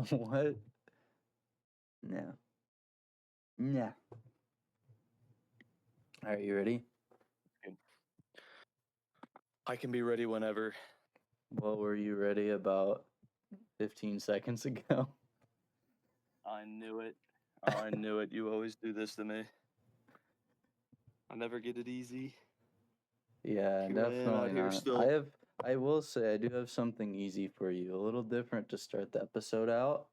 What? No. No. Are you ready? I can be ready whenever. Well, were you ready about 15 seconds ago? I knew it. I knew it. You always do this to me. I never get it easy. Yeah, Kieran definitely out here not. still. I will say I do have something easy for you. A little different to start the episode out.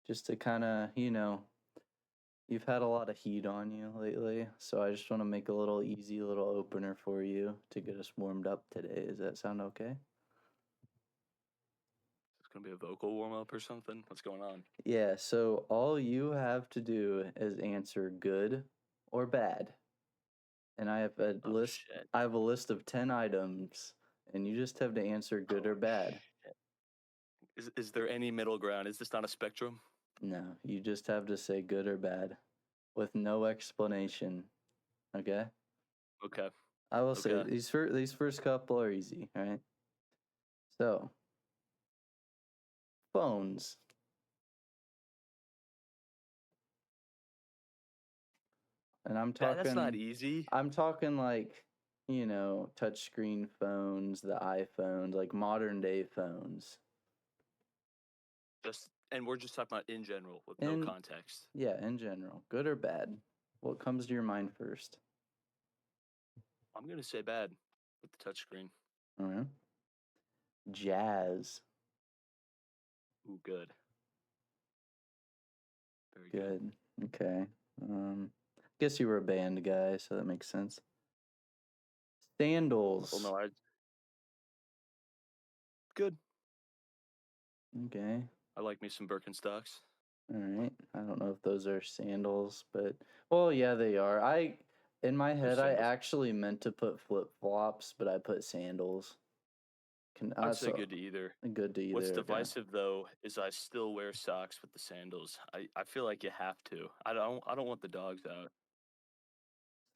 Just to kind of, you've had a lot of heat on you lately, so I just want to make a little easy little opener for you to get us warmed up today. Does that sound okay? It's gonna be a vocal warm up or something. What's going on? Yeah, so all you have to do is answer good or bad. And I have a Oh list shit. I have a list of 10 items and you just have to answer good or Oh bad. shit. Is there any middle ground? Is this not a spectrum? No, you just have to say good or bad with no explanation. Okay? Okay. I will say Okay. these first couple are easy, all right? So, phones. And That's not easy. I'm talking like, touchscreen phones, the iPhones, like modern day phones. And we're just talking about in general with no And context. yeah, in general, good or bad. What comes to your mind first? I'm gonna say bad with the touchscreen. All right. Jazz. Ooh, good. Very good. Good. Okay. Guess you were a band guy, so that makes sense. Well, Sandals. no, I good. Okay. I like me some Birkenstocks. All right. I don't know if those are sandals, but well, yeah, they are. In my They're head, I sandals. actually meant to put flip-flops, but I put sandals. I would say So good to either. good to What's either. Okay. divisive though is I still wear socks with the sandals. I feel like you have to. I don't want the dogs out.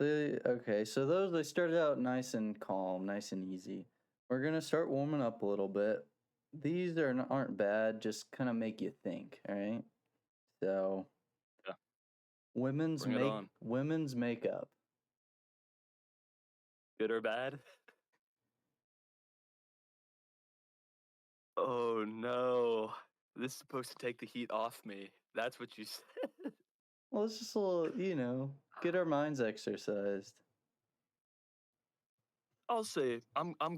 Okay, so those they started out nice and calm, nice and easy. We're gonna start warming up a little bit. These aren't bad, just kind of make you think. All right. So Yeah, women's bring it on. makeup. Good or bad? Oh no. This is supposed to take the heat off me. That's what you said. Well, it's just a little, get our minds exercised. I'm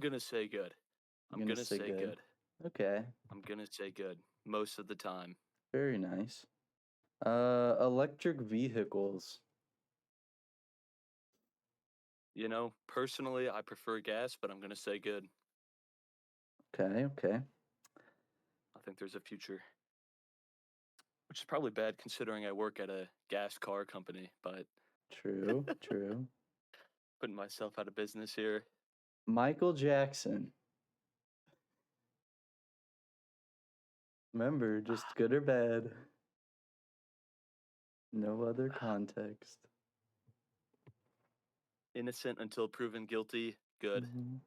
gonna say good. I'm I'm gonna gonna say say good. good. Okay, I'm gonna say good most of the time. very nice. Electric vehicles. Personally I prefer gas, but I'm gonna say good. Okay, okay. I think there's a future. Which is probably bad considering I work at a gas car company, but True, true. putting myself out of business here. Michael Jackson. Remember, just good or bad. No other context. Innocent until proven guilty. Good. Mhm.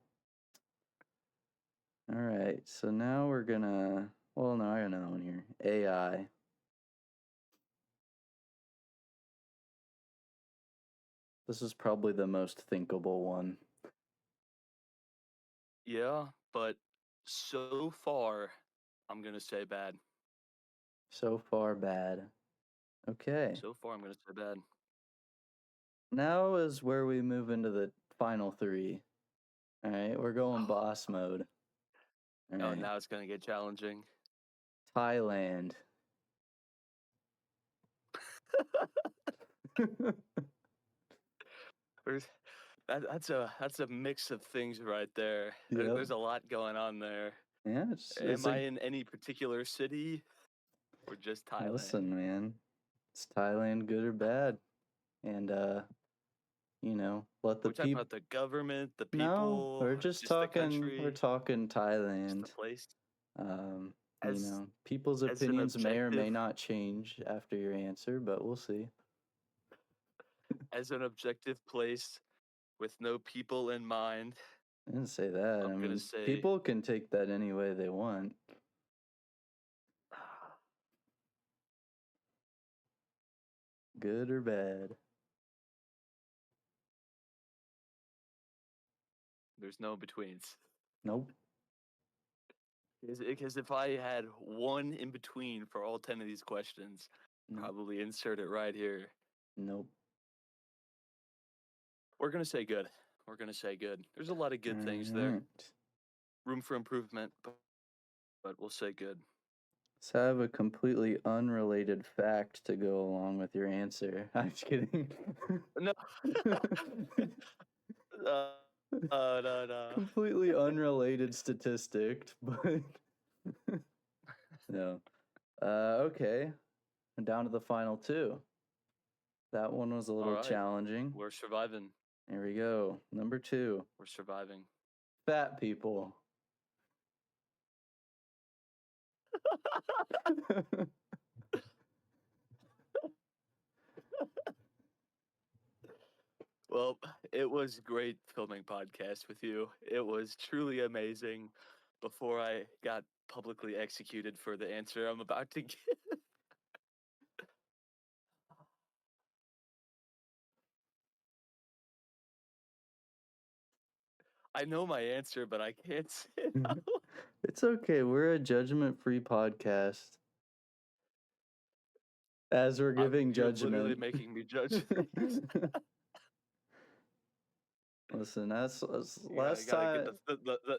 All right, so now well, no, I got another one here. AI. This is probably the most thinkable one. Yeah, but so far, I'm going to say bad. So far, bad. Okay. So far, I'm going to say bad. Now is where we move into the final three. All right, we're going Oh, boss mode. All oh, right. now it's going to get challenging. Thailand. There's, that's a mix of things right there. Yep. There's a lot going on there. Yeah, Am I in any particular city or just Thailand? listen, man. It's Thailand, good or bad. And let Are the we talking people about the government, the No, people, just the we're country, talking just the Thailand. place? Um, As people's as an opinions may or may objective not change after your answer, but we'll see. as an objective place with no people in mind, I didn't say that. I I'm gonna mean, say people can take that any way they want. Good or bad? There's no betweens. Nope. Because if I had one in between for all 10 of these questions, Nope. probably insert it right here. Nope. We're going to say good. We're going to say good. There's a lot of good things there. Alright. Room for improvement, but we'll say good. So I have a completely unrelated fact to go along with your answer. I'm just kidding. No. No. Completely unrelated statistic, but no. Okay. Down to the final two. That one was a little right. challenging. We're surviving. Here we go. Number 2. We're surviving. Fat people. Well, it was great filming podcast with you. It was truly amazing. Before I got publicly executed for the answer I'm about to give. I know my answer, but I can't say it out loud. It's okay. We're a judgment-free podcast. As we're giving You're literally judgment. making me judge things. Listen, that's I last gotta time. get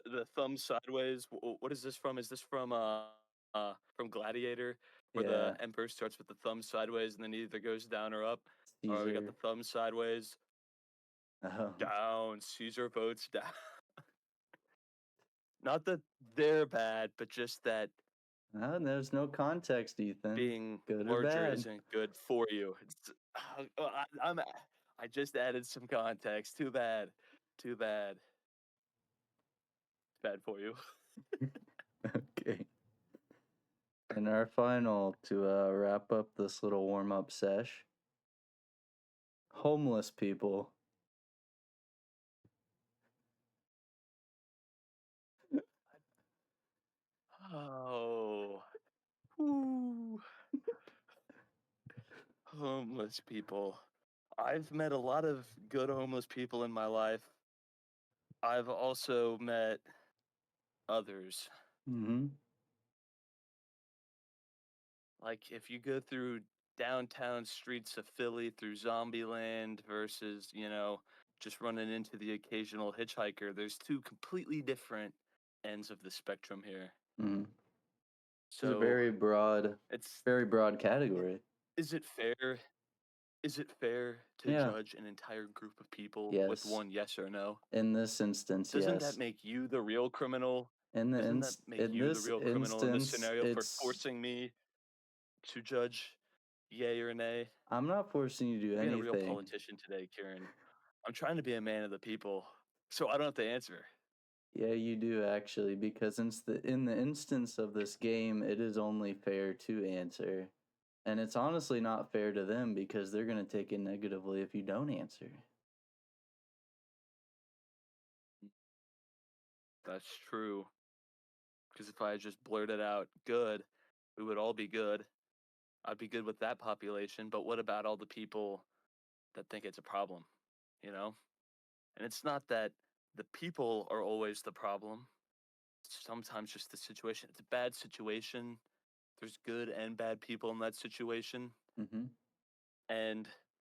the thumb sideways. What is this from? Is this from Gladiator, where Yeah, the emperor starts with the thumb sideways and then either goes down or up? All right, we got the Caesar. thumb sideways, Oh. down. Caesar votes down. Not that they're bad, but just that Oh, there's no context, Ethan. being Good or larger bad? isn't good for you. I just added some context. Too bad. Too bad. It's bad for you. Okay. And our final to wrap up this little warm-up sesh. Homeless people. Oh. Whew. Homeless people. I've met a lot of good homeless people in my life. I've also met others. Mm-hmm. Like if you go through downtown streets of Philly through Zombieland versus, just running into the occasional hitchhiker, there's two completely different ends of the spectrum here. Mm-hmm. It's a So very broad category. is it fair? Is it fair to Yeah. judge an entire group of people with Yes. one yes or no? In this instance, Doesn't yes. that make you the real criminal? In Doesn't that make you the this real criminal in this instance, scenario for it's. forcing me to judge yay or nay? I'm not forcing you to do You're being a real anything. politician today, Kieran. I'm trying to be a man of the people, so I don't have to answer. Yeah, you do actually, because in the instance of this game, it is only fair to answer. And it's honestly not fair to them because they're going to take it negatively if you don't answer. That's true. Because if I had just blurted out good, we would all be good. I'd be good with that population, but what about all the people that think it's a problem, you know? And it's not that the people are always the problem. It's sometimes just the situation. It's a bad situation. There's good and bad people in that situation. Mm-hmm. And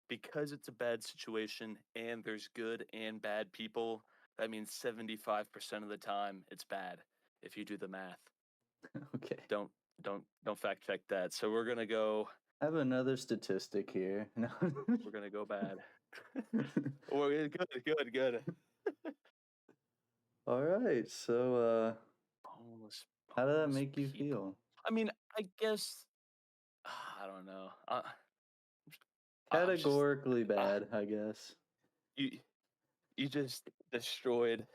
because it's a bad situation and there's good and bad people, that means 75% of the time it's bad if you do the math. Okay. Don't fact check that. So we're gonna go. I have another statistic here. No. We're gonna go bad. We're good. All right. So, Homeless. how did that Homeless make you people. feel? I mean, I guess I don't know. I'm just- Categorically bad, I guess. you just destroyed.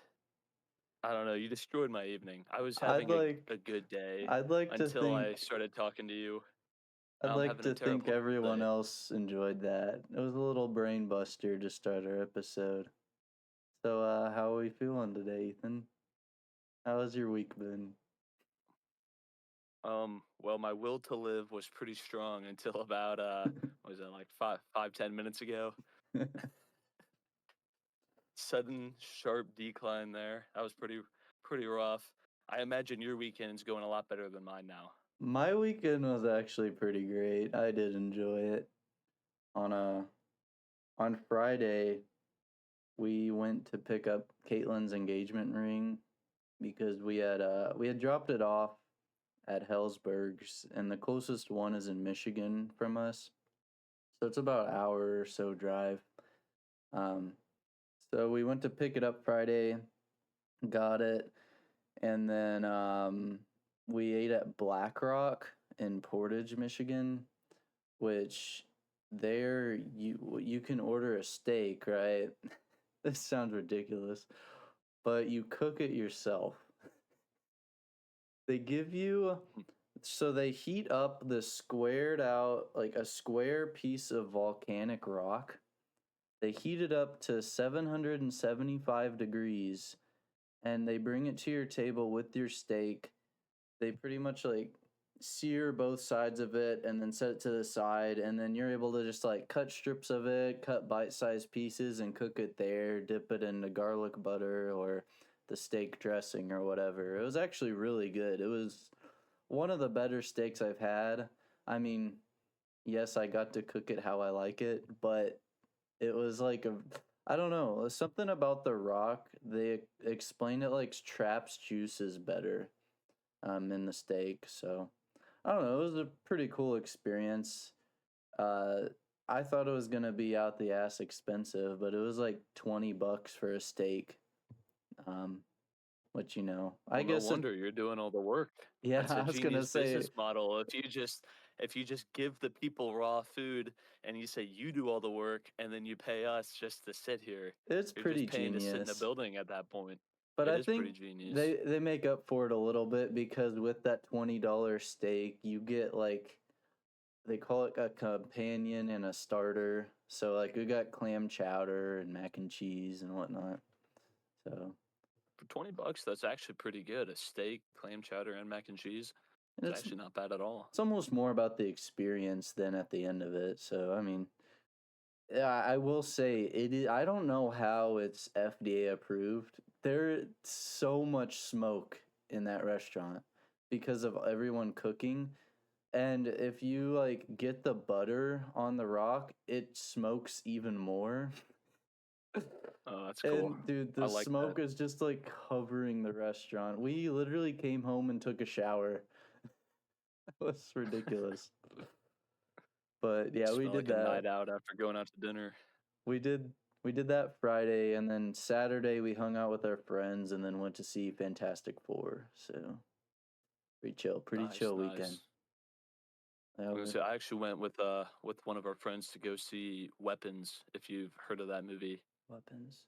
I don't know. You destroyed my evening. I was I'd having like a good day I'd like to until I think started talking to you. I'd Now I'm like having a to think terrible everyone day. else enjoyed that. It was a little brain buster to start our episode. So, how are we feeling today, Ethan? How has your week been? Well, my will to live was pretty strong until about what was it, like 10 minutes ago? Sudden sharp decline there. That was pretty rough. I imagine your weekend's going a lot better than mine now. My weekend was actually pretty great. I did enjoy it. On a on Friday, we went to pick up Caitlin's engagement ring because we had dropped it off at Hellsberg's, and the closest one is in Michigan from us. So it's about an hour or so drive. Um, so we went to pick it up Friday, got it, and then we ate at Black Rock in Portage, Michigan, which there you can order a steak, right? This sounds ridiculous, but you cook it yourself. They give you so they heat up the squared out like a square piece of volcanic rock. They heat it up to 775 degrees and they bring it to your table with your steak. They pretty much like sear both sides of it and then set it to the side, and then you're able to just like cut strips of it, cut bite-sized pieces and cook it there, dip it in the garlic butter or the steak dressing or whatever. It was actually really good. It was one of the better steaks I've had. I mean, yes, I got to cook it how I like it, but it was like a I don't know, something about the rock. They explain it like traps juices better in the steak. So I don't know. It was a pretty cool experience. Uh, I thought it was gonna be out the ass expensive, but it was like $20 for a steak. Um, which I Well, no guess it. wonder you're doing all the work. Yeah, That's a I was gonna genius say business model. If you just give the people raw food and you say you do all the work and then you pay us just to sit here, it's you're just pretty paying to sit in a genius. building at that point. But It I is pretty think genius. they make up for it a little bit because with that $20 steak, you get like they call it a companion and a starter. So like we got clam chowder and mac and cheese and whatnot. So For $20, that's actually pretty good. A steak, clam chowder, and mac and cheese. and It's actually not bad at all. it's almost more about the experience than at the end of it. So I mean, yeah, I will say it is. I don't know how it's FDA approved. There's so much smoke in that restaurant because of everyone cooking. And if you like get the butter on the rock, it smokes even more. Oh, that's cool. And dude, I the like that. smoke is just like covering the restaurant. We literally came home and took a shower. It was ridiculous. But yeah, we Smell did like a that. night out after going out to dinner. We did we did that Friday, and then Saturday we hung out with our friends and then went to see Fantastic Four. So pretty Nice, chill weekend. nice. Yeah, I was gonna say I actually went with one of our friends to go see Weapons. If you've heard of that movie, weapons.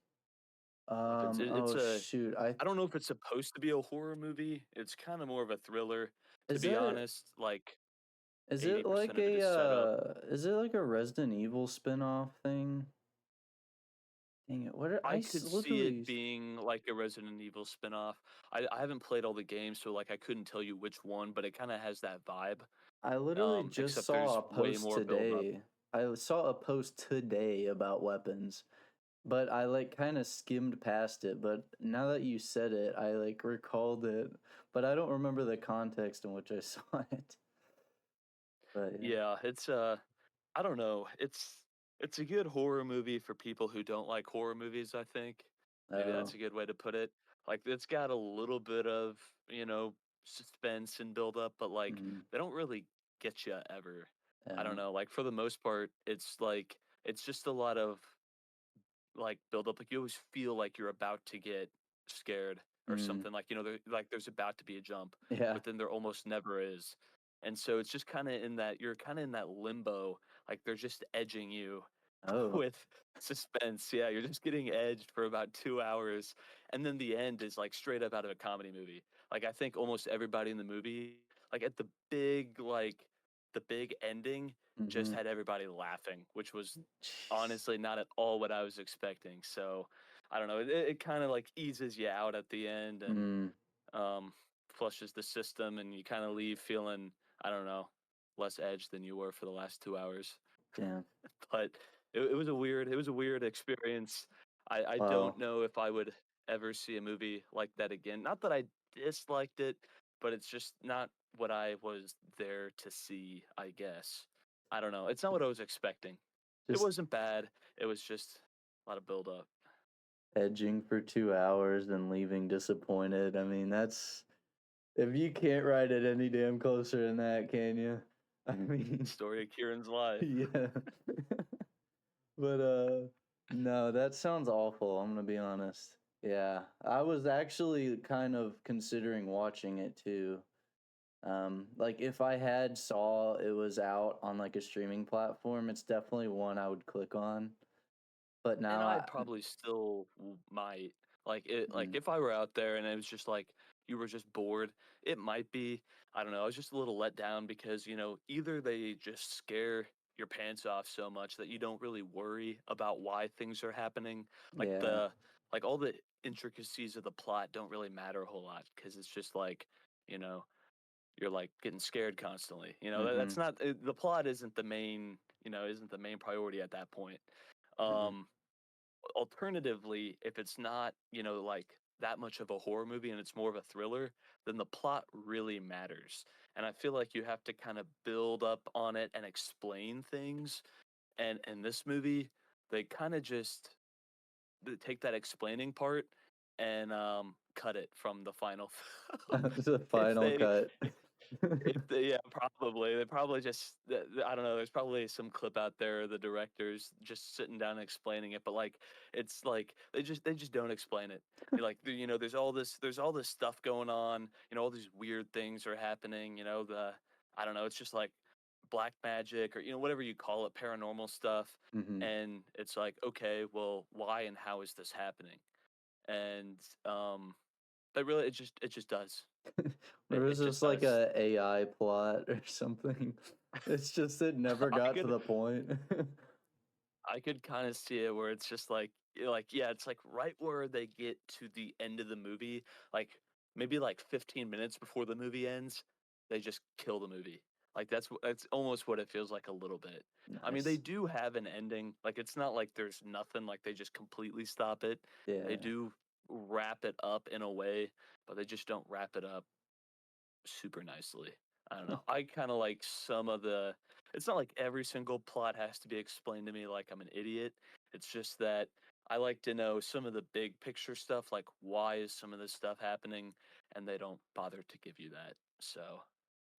Weapons. It's Oh a shoot. I don't know if it's supposed to be a horror movie. It's kind of more of a thriller. To Is be that honest, like is it 80% like of it is set up. a Resident Evil spin-off thing? Dang it. I could see it Literally being like a Resident Evil spinoff. I haven't played all the games, so like I couldn't tell you which one, but it kind of has that vibe. I literally just Except saw there's a way post more build up. today. I saw a post today about weapons, but I like kind of skimmed past it. But now that you said it, I like recalled it, but I don't remember the context in which I saw it. But yeah. Yeah, it's I don't know. It's a good horror movie for people who don't like horror movies, I think. Maybe Oh. that's a good way to put it. Like it's got a little bit of, suspense and build up, but like Mm, they don't really get you ever. I don't yeah. know. Like for the most part, it's just a lot of like build up. Like you always feel like you're about to get scared or Mm, something. Like like there's about to be a jump, yeah. but then there almost never is. And so it's just kind of in that you're kind of in that limbo. Like they're just edging you Oh. with suspense. Yeah, you're just getting edged for about 2 hours, and then the end is like straight up out of a comedy movie. Like I think almost everybody in the movie, like at the big ending, just Mm-hmm. had everybody laughing, which was Jeez. honestly not at all what I was expecting. So I don't know. It kind of like eases you out at the end, and Mm, um, flushes the system, and you kind of leave feeling, I don't know, less edged than you were for the last 2 hours. Damn. But it was a weird experience. I don't Wow. know if I would ever see a movie like that again. Not that I disliked it, but it's just not what I was there to see, I guess. I don't know. It's not what I was expecting. It Just wasn't bad. It was just a lot of build up. edging for 2 hours and leaving disappointed. I mean, that's if you can't write it any damn closer than that, can you? I mean, Story of Kieran's life. yeah. But no, that sounds awful, I'm gonna be honest. Yeah. I was actually kind of considering watching it too. Like if I had saw it was out on like a streaming platform, it's definitely one I would click on. But And now I I probably still might like mm, if I were out there and it was just like you were just bored, it might be. I don't know. I was just a little let down because either they just scare your pants off so much that you don't really worry about why things are happening, like yeah. like all the intricacies of the plot don't really matter a whole lot because it's just like you know you're like getting scared constantly. That's Mhm. not the plot isn't the main isn't the main priority at that point. Mhm. Um, Alternatively, if it's not, like that much of a horror movie and it's more of a thriller, then the plot really matters. And I feel like you have to kind of build up on it and explain things. And in this movie, they kind of just they take that explaining part and cut it from the final film. The if final they cut. if they, yeah, probably. They probably just, I don't know. There's probably some clip out there of the directors just sitting down and explaining it, but like, it's like they just don't explain it. You're like, there's all this stuff going on. All these weird things are happening. I don't know. It's just like black magic or whatever you call it, paranormal stuff, Mhm. and it's like, okay, well, why and how is this happening? And but really, it just does. There It, was it just just like does. a AI plot or something. It's just it never I got to could the point. I could kind of see it where it's just like yeah, it's like right where they get to the end of the movie, like maybe like 15 minutes before the movie ends, they just kill the movie. Like that's almost what it feels like a little bit. I mean, they Nice. do have an ending. Like it's not like there's nothing like they just completely stop it. They Yeah. do wrap it up in a way, but they just don't wrap it up super nicely. I don't know. I kind of like some of the. It's not like every single plot has to be explained to me like I'm an idiot. It's just that I like to know some of the big picture stuff, like why is some of this stuff happening, and they don't bother to give you that. So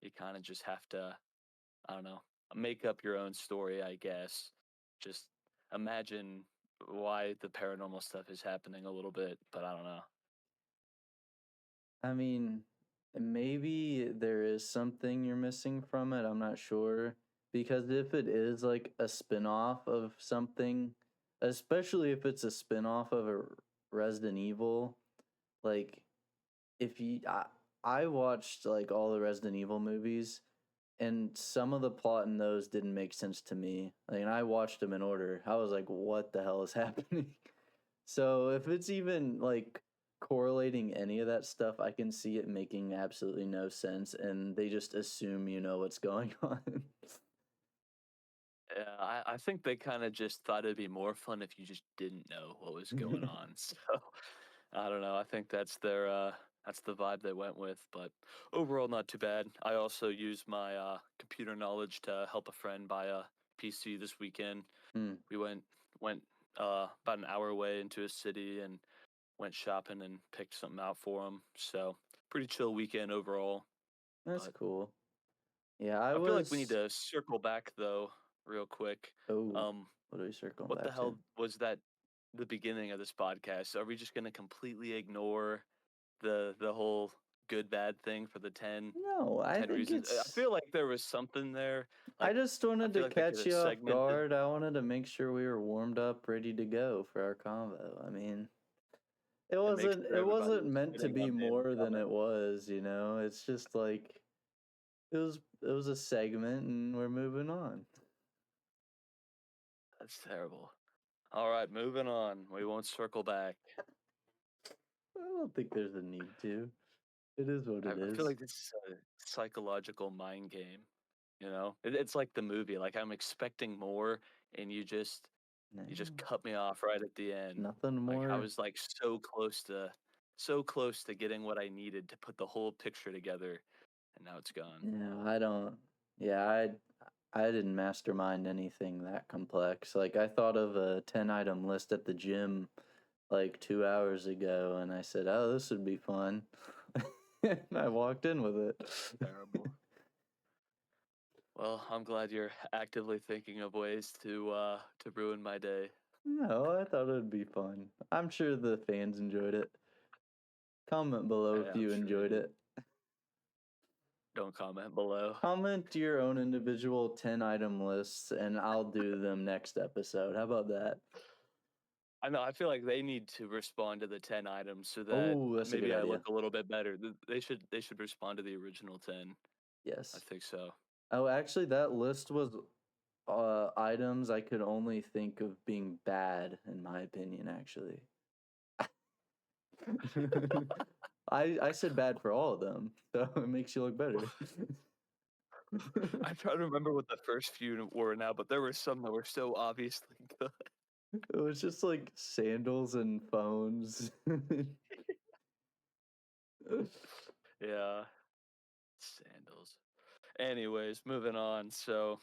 you kind of just have to, I don't know, make up your own story, I guess. Just imagine why the paranormal stuff is happening a little bit, but I don't know. I mean, maybe there is something you're missing from it. I'm not sure. Because if it is like a spin-off of something, especially if it's a spin-off of a Resident Evil, like if you I watched like all the Resident Evil movies and some of the plot in those didn't make sense to me. Like, and I watched them in order. I was like, what the hell is happening? So if it's even like correlating any of that stuff, I can see it making absolutely no sense, and they just assume you know what's going on. Yeah, I think they kind of just thought it'd be more fun if you just didn't know what was going on. So I don't know. I think that's the vibe they went with. But overall, not too bad. I also used my computer knowledge to help a friend buy a PC this weekend. Hmm, We went about an hour away into a city and went shopping and picked something out for him. So pretty chill weekend overall. that's But cool. Yeah, I I feel like we need was. to circle back though, real quick. Oh, Um, what are we circling what the back to? hell was that the beginning of this podcast? Are we just going to completely ignore the whole good bad thing for the No, I ten think reasons? I it's. feel like there was something there. I Like just I wanted feel to like they could catch have you off segmented guard. I wanted to make sure we were warmed up, ready to go for our convo. I mean, it and make wasn't sure it everybody wasn't was meant to sitting be on the more than cover. it was, you know. It's just like it was a segment and we're moving on. That's terrible. All right, moving on. We won't circle back. I don't think there's a need to. It is what it I feel is. like this is a psychological mind game. You know, it's like the movie. Like I'm expecting more, and you just No, cut me off right at the end. nothing Like I more. was like so close to getting what I needed to put the whole picture together, and now it's gone. No, I don't. Yeah, I didn't mastermind anything that complex. Like I thought of a 10-item list at the gym like 2 hours ago, and I said, "Oh, this would be fun," and I walked in with it. Terrible. Well, I'm glad you're actively thinking of ways to ruin my day. No, I thought it would be fun. I'm sure the fans enjoyed it. Comment below if I'm you sure they enjoyed did. it. Don't comment below. Comment your own individual 10-item lists, and I'll do them next episode. How about that? I know. I feel like they need to respond to the 10 items so that Oh, that's a good maybe I idea. look a little bit better. They should respond to the original 10. I Yes. think so. Oh, actually, that list was items I could only think of being bad, in my opinion, actually. I said bad for all of them, so it makes you look better. I'm trying to remember what the first few were now, but there were some that were so obviously good. It was just like sandals and phones. Yeah, sandals. Anyways, moving on. So,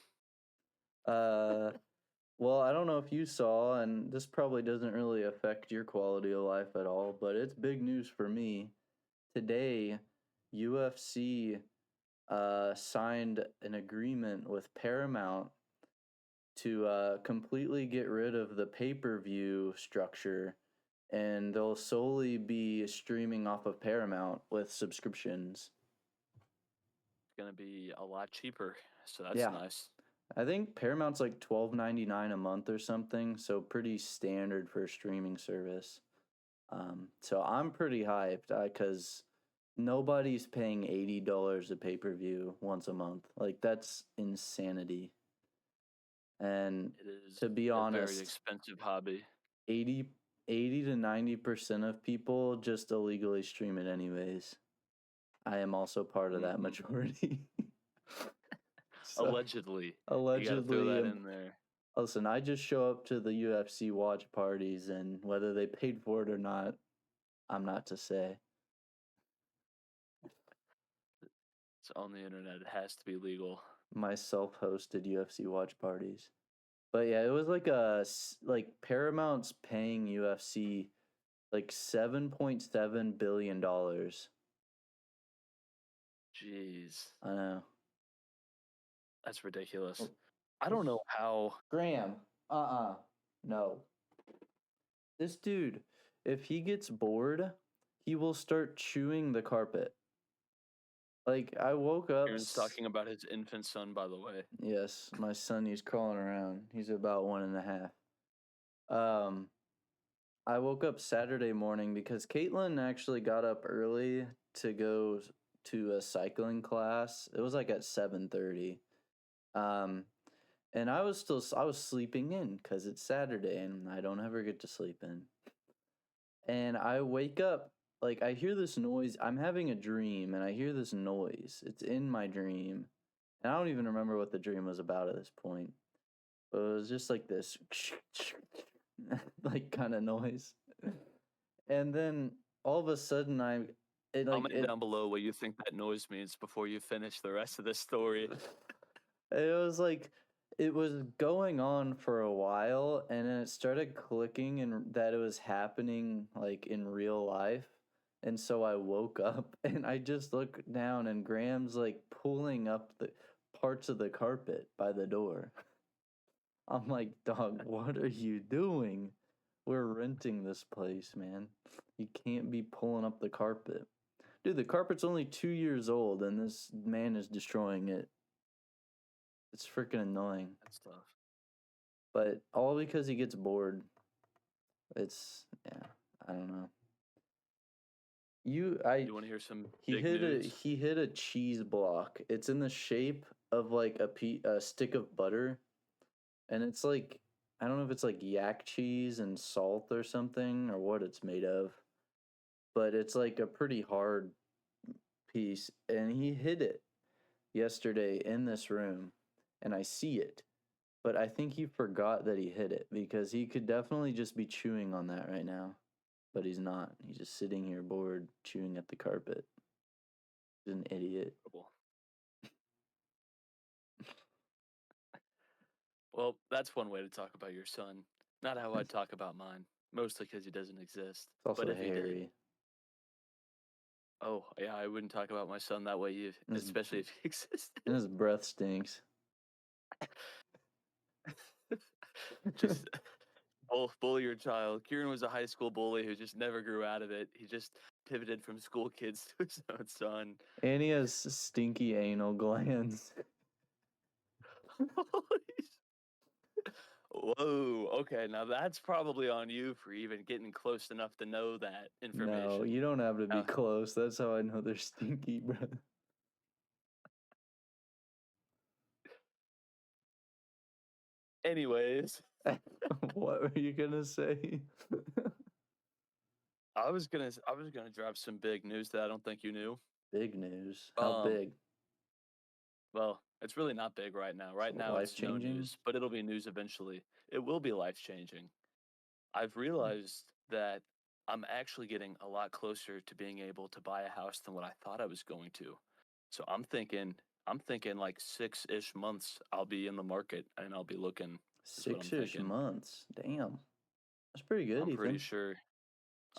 uh, well, I don't know if you saw, and this probably doesn't really affect your quality of life at all, but it's big news for me. Today, UFC signed an agreement with Paramount to completely get rid of the pay-per-view structure, and they'll solely be streaming off of Paramount with subscriptions. it's gonna be a lot cheaper. So that's Yeah, nice. I think Paramount's like $12.99 a month or something, so pretty standard for a streaming service. So I'm pretty hyped because nobody's paying $80 a pay-per-view once a month. Like that's insanity. And It is to be a very honest, expensive hobby. 80, 80 to 90% of people just illegally stream it anyways. I am also part of that Hmm. majority. So Allegedly, you got to throw allegedly, that in there. listen, I just show up to the UFC watch parties, and whether they paid for it or not, I'm not to say. It's on the internet. It has to be legal. My self-hosted UFC watch parties. But yeah, it was like like Paramount's paying UFC like $7.7 billion. Jeez, I know. that's ridiculous. Oh, I don't know how. Graham. No. This dude, if he gets bored, he will start chewing the carpet. Like I woke up. Kieran's talking about his infant son, by the way. Yes, my son. He's crawling around. He's about 1.5. Um, I woke up Saturday morning because Caitlin actually got up early to go to a cycling class. It was like at 7:30. Um, and I was sleeping in because it's Saturday and I don't ever get to sleep in. And I wake up, like I hear this noise. I'm having a dream and I hear this noise. It's in my dream. And I don't even remember what the dream was about at this point. But it was just like this like kind of noise. And then all of a sudden it like Comment down below what you think that noise means before you finish the rest of the story. it was like it was going on for a while and then it started clicking and that it was happening like in real life. And so I woke up and I just looked down and Graham's like pulling up the parts of the carpet by the door. I'm like, dog, what are you doing? We're renting this place, man. You can't be pulling up the carpet. Dude, the carpet's only 2 years old and this man is destroying it. It's freaking annoying. That's tough. But all because he gets bored. Yeah, I don't know. You want to hear some big news? He hit a cheese block. It's in the shape of like a stick of butter, and it's like I don't know if it's like yak cheese and salt or something or what it's made of, but it's like a pretty hard piece, and he hid it yesterday in this room, and I see it. But I think he forgot that he hid it because he could definitely just be chewing on that right now. But he's not. He's just sitting here bored, chewing at the carpet. He's an idiot. Horrible. Well, that's one way to talk about your son. Not how I'd talk about mine, mostly because he doesn't exist. It's also But if he did, hairy. oh yeah, I wouldn't talk about my son that way, And his, especially if he existed. and his breath stinks. Just bully your child. Kieran was a high school bully who just never grew out of it. He just pivoted from school kids to his own son. And he has stinky anal glands. Whoa, okay, now that's probably on you for even getting close enough to know that information. No, you don't have to be Uh, close. That's how I know they're stinky, bro. Anyways, What were you gonna say? I was gonna drop some big news that I don't think you knew. Big news. How Um, big? well, it's really not big right now. Right now, Life it's no changing? news, but it'll be news eventually. It will be life changing. I've realized that I'm actually getting a lot closer to being able to buy a house than what I thought I was going to. So I'm thinking like 6-ish months I'll be in the market and I'll be looking is what I'm 6-ish thinking. months. Damn. That's pretty good, I'm pretty Ethan. sure. It's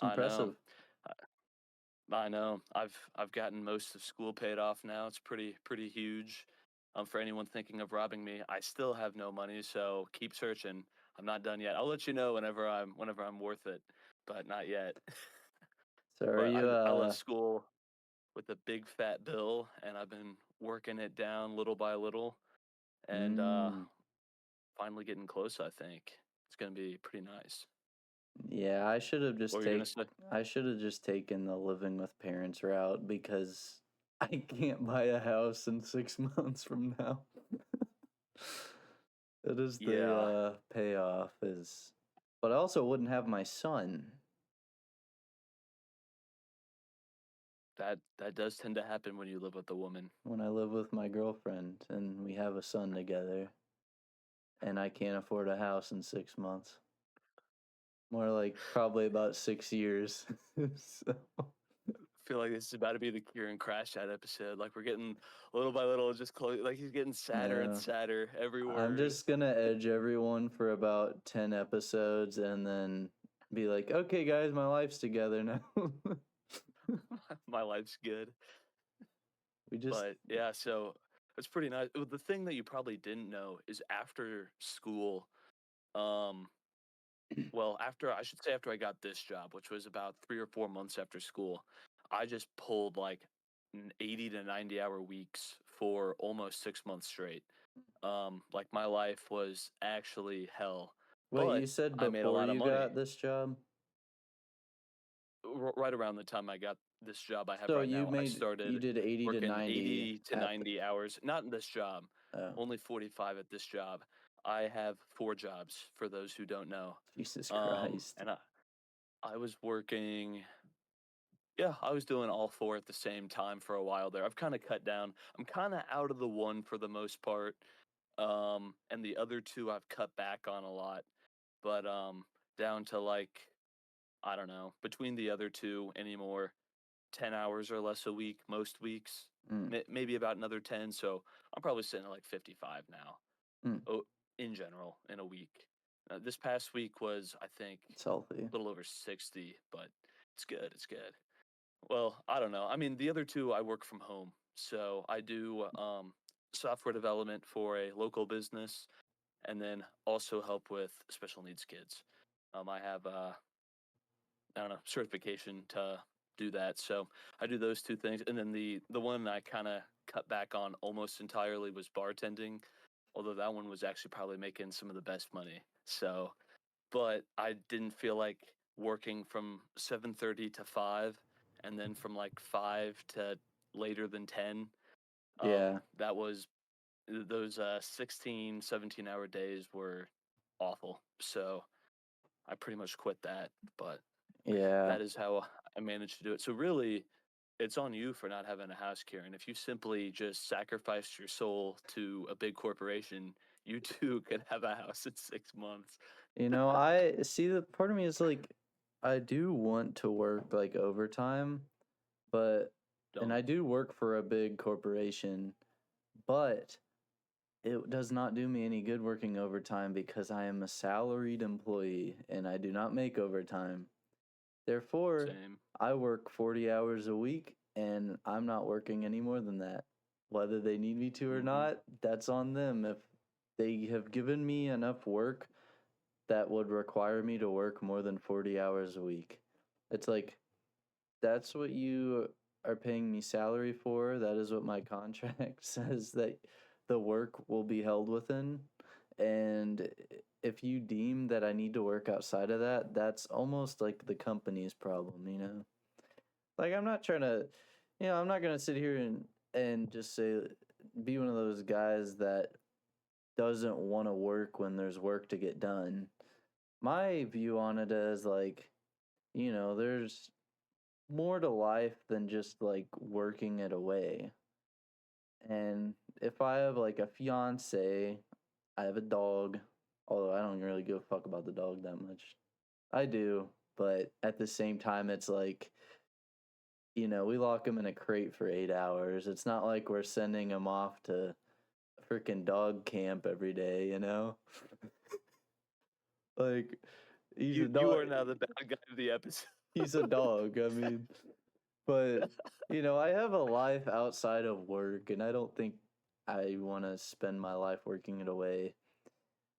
I know. impressive. I know. I've gotten most of school paid off now. It's pretty huge. For anyone thinking of robbing me, I still have no money, so keep searching. I'm not done yet. I'll let you know whenever I'm worth it, but not yet. So are But you I left school with a big fat bill, and I've been working it down little by little, and mm, finally getting close. I think it's gonna be pretty nice. yeah, What were you gonna say? I should have just taken the living with parents route because I can't buy a house in 6 months from now. That is the Yeah, payoff is, but I also wouldn't have my son that does tend to happen when you live with a woman. when I live with my girlfriend and we have a son together, and I can't afford a house in 6 months. More like probably about 6 years. So, Feel like this is about to be the Kieran Crash Out episode. Like we're getting little by little, just close. Like he's getting sadder and no. sadder every I'm word. just gonna edge everyone for about 10 episodes and then be like, okay, guys, my life's together now. My life's good, We just, but yeah. So it's pretty nice. The thing that you probably didn't know is after school, um, well, after I got this job, which was about 3 or 4 months after school, I just pulled like 80 to 90 hour weeks for almost 6 months straight. Like my life was actually hell, wait, but you said I made a before lot of you money. got this job? Right around the time I got this job I have So right now, I you started did 80 to working 90 80 to at the, 90 hours. Not in this job, oh, only 45 at this job. I have 4 jobs for those who don't know. Jesus Christ. And I was working. Yeah, I was doing all 4 at the same time for a while there. I've kind of cut down. I'm kind of out of the one for the most part. And the other 2 I've cut back on a lot, but down to like I don't know, between the other 2 anymore, 10 hours or less a week most weeks. Mm, Maybe about another 10, so I'm probably sitting at like 55 now. mm, Oh, in general in a week. This past week was I think it's healthy. a little over 60, but it's good. It's good. Well, I don't know. I mean, the other 2 I work from home. So I do software development for a local business and then also help with special needs kids. I have I don't know, certification to do that. So I do those 2 things. And then the one I kind of cut back on almost entirely was bartending, although that one was actually probably making some of the best money. So, but I didn't feel like working from 7:30 to 5 and then from like 5 to later than 10. Yeah, That was those 16, 17-hour days were awful. So I pretty much quit that, but yeah. that is how I managed to do it. So really, it's on you for not having a house, Kieran. If you simply just sacrificed your soul to a big corporation, you too could have a house in 6 months. You know, I see the part of me is like, I do want to work like overtime, but and Don't. I do work for a big corporation, but it does not do me any good working overtime because I am a salaried employee and I do not make overtime. Therefore, Same. I work 40 hours a week and I'm not working any more than that. Whether they need me to or Hmm. not, that's on them. If they have given me enough work that would require me to work more than 40 hours a week, it's like, that's what you are paying me salary for. That is what my contract says that the work will be held within. And if you deem that I need to work outside of that, that's almost like the company's problem, you know? Like I'm not trying to, I'm not gonna sit here and just say be one of those guys that doesn't want to work when there's work to get done. My view on it is like, there's more to life than just like working it away. And if I have like a fiance, I have a dog, although I don't really give a fuck about the dog that much. I do, but at the same time, it's like, we lock him in a crate for 8 hours. It's not like we're sending him off to freaking dog camp every day, you know? Like, he's a You dog. are now the bad guy of the episode. He's a dog. I mean, but I have a life outside of work, and I don't think I want to spend my life working it away.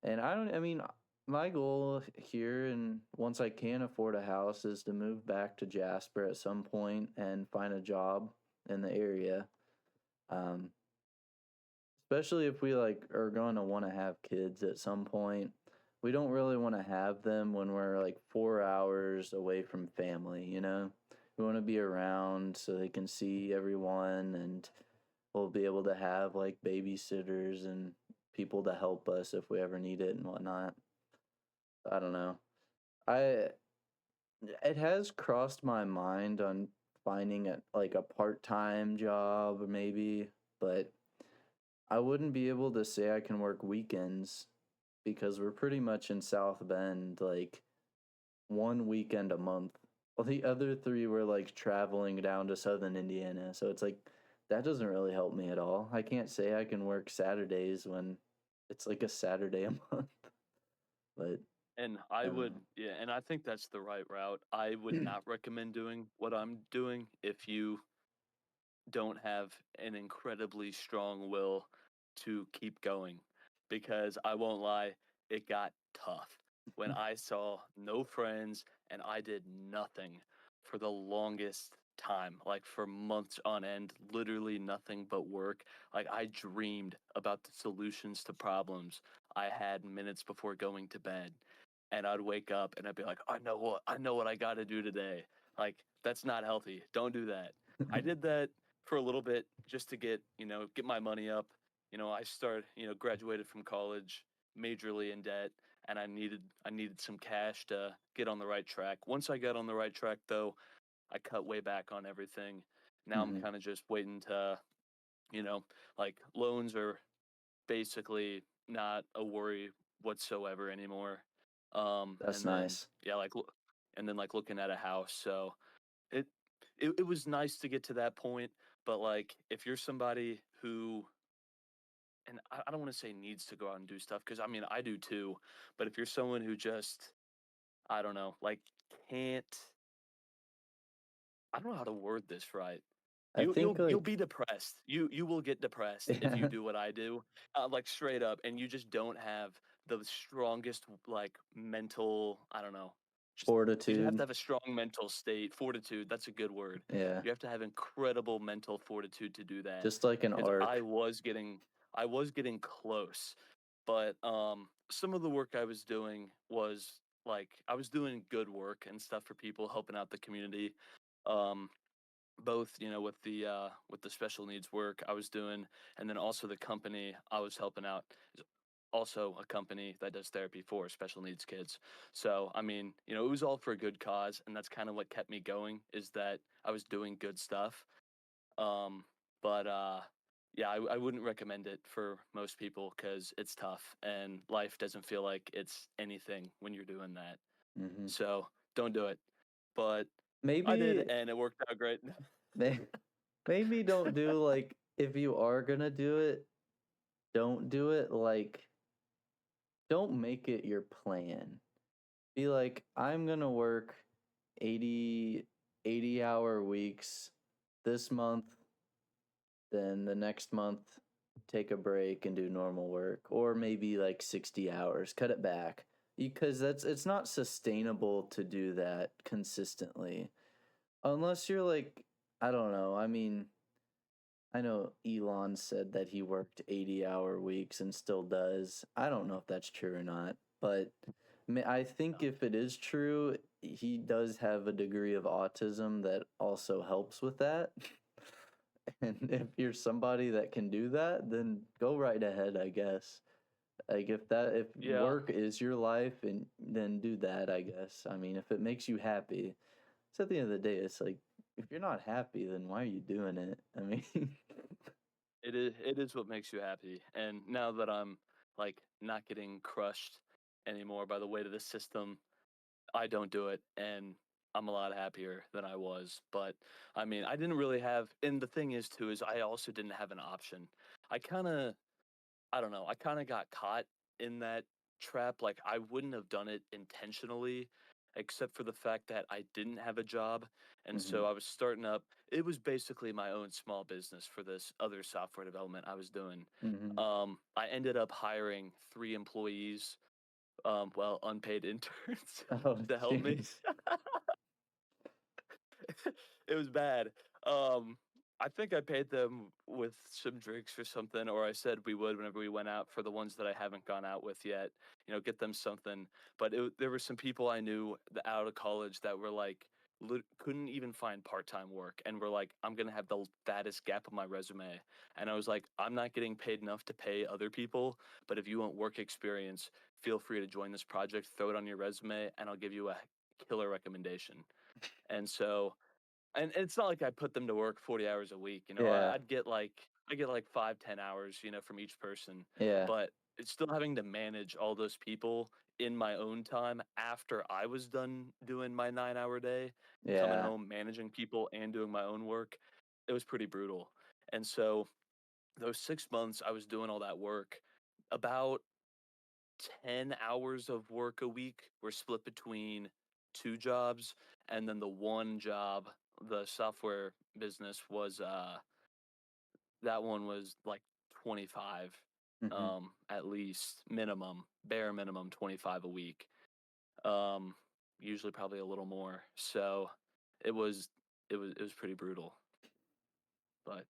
And I mean, my goal here, and once I can afford a house, is to move back to Jasper at some point and find a job in the area. Um, Especially if we like are going to want to have kids at some point. We don't really want to have them when we're like 4 hours away from family, you know? We want to be around so they can see everyone, and we'll be able to have like babysitters and people to help us if we ever need it and whatnot. I don't know. I It has crossed my mind on finding like a part-time job maybe, but I wouldn't be able to say I can work weekends because we're pretty much in South Bend, like one weekend a month. Well, the other three were like traveling down to southern Indiana. So it's like that doesn't really help me at all. I can't say I can work Saturdays when it's like a Saturday a month. But And I I don't would, yeah, and I think that's the right route. I would know. not recommend doing what I'm doing if you don't have an incredibly strong will to keep going, because I won't lie, it got tough when I saw no friends and I did nothing for the longest time, like for months on end, literally nothing but work. Like I dreamed about the solutions to problems I had minutes before going to bed. And I'd wake up and I'd be like, I know what I got to do today. Like that's not healthy. Don't do that. I did that for a little bit just to get my money up. Graduated from college majorly in debt, and I needed some cash to get on the right track. Once I got on the right track though, I cut way back on everything. Now I'm Mhm. kind of just waiting to, you know, like loans are basically not a worry whatsoever anymore. That's And then nice. yeah, like looking at a house. So it it was nice to get to that point, but like if you're somebody who, and I don't want to say needs to go out and do stuff, because I mean I do too, but if you're someone who just, I don't know, like can't, I don't know how to word this right. I think You'll like be depressed. You will get depressed if you do what I do, like straight up, and you just don't have the strongest like mental. I don't know. Just you have to fortitude. have a strong mental state, fortitude. That's a good word. Yeah. You have to have incredible mental fortitude to do that. Just like an Because arc. I was getting close, but some of the work I was doing was like I was doing good work and stuff for people, helping out the community. Um, Both with the special needs work I was doing, and then also the company I was helping out. also a company that does therapy for special needs kids. So, I mean, it was all for a good cause, and that's kind of what kept me going is that I was doing good stuff. Um, but yeah, I wouldn't recommend it for most people because it's tough and life doesn't feel like it's anything when you're doing that. Hmm. So don't do it. But I did, Maybe, and it worked out great. may, maybe don't do like if you are gonna do it, don't do it like don't make it your plan. Be like, I'm gonna work 80 hour weeks this month, then the next month take a break and do normal work, or maybe like 60 hours, cut it back. Because it's not sustainable to do that consistently. Unless you're like, I don't know. I mean, I know Elon said that he worked 80-hour weeks and still does. I don't know if that's true or not, but I think if it is true, he does have a degree of autism that also helps with that. And if you're somebody that can do that, then go right ahead, I guess. Like if Yeah, work is your life and then do that, I guess. I mean, if it makes you happy. So at the end of the day, it's like if you're not happy, then why are you doing it? I mean, it is what makes you happy. And now that I'm like not getting crushed anymore by the weight of the system, I don't do it, and I'm a lot happier than I was. But I mean, I didn't really have, and the thing is too, is I also didn't have an option. I kind of, I don't know, I kind of got caught in that trap. Like I wouldn't have done it intentionally, except for the fact that I didn't have a job, and hmm so I was starting up. It was basically my own small business for this other software development I was doing. hmm I ended up hiring 3 employees, well, unpaid interns Oh, to help me. jeez. It was bad. Um, I think I paid them with some drinks or something, or I said we would whenever we went out for the ones that I haven't gone out with yet. Get them something. But there were some people I knew out of college that were like couldn't even find part-time work, and were like, "I'm gonna have the fattest gap on my resume." And I was like, "I'm not getting paid enough to pay other people, but if you want work experience, feel free to join this project. Throw it on your resume, and I'll give you a killer recommendation." And so and it's not like I put them to work 40 hours a week, Yeah, I get like 5, 10 hours, from each person. yeah, But it's still having to manage all those people in my own time after I was done doing my 9-hour day, coming yeah. home, managing people and doing my own work. It was pretty brutal. And so those 6 months I was doing all that work, about 10 hours of work a week were split between 2 jobs, and then the one job, the software business, was that one was like 25, hmm at least minimum, bare minimum 25 a week. Um Usually probably a little more. So it was it was pretty brutal, but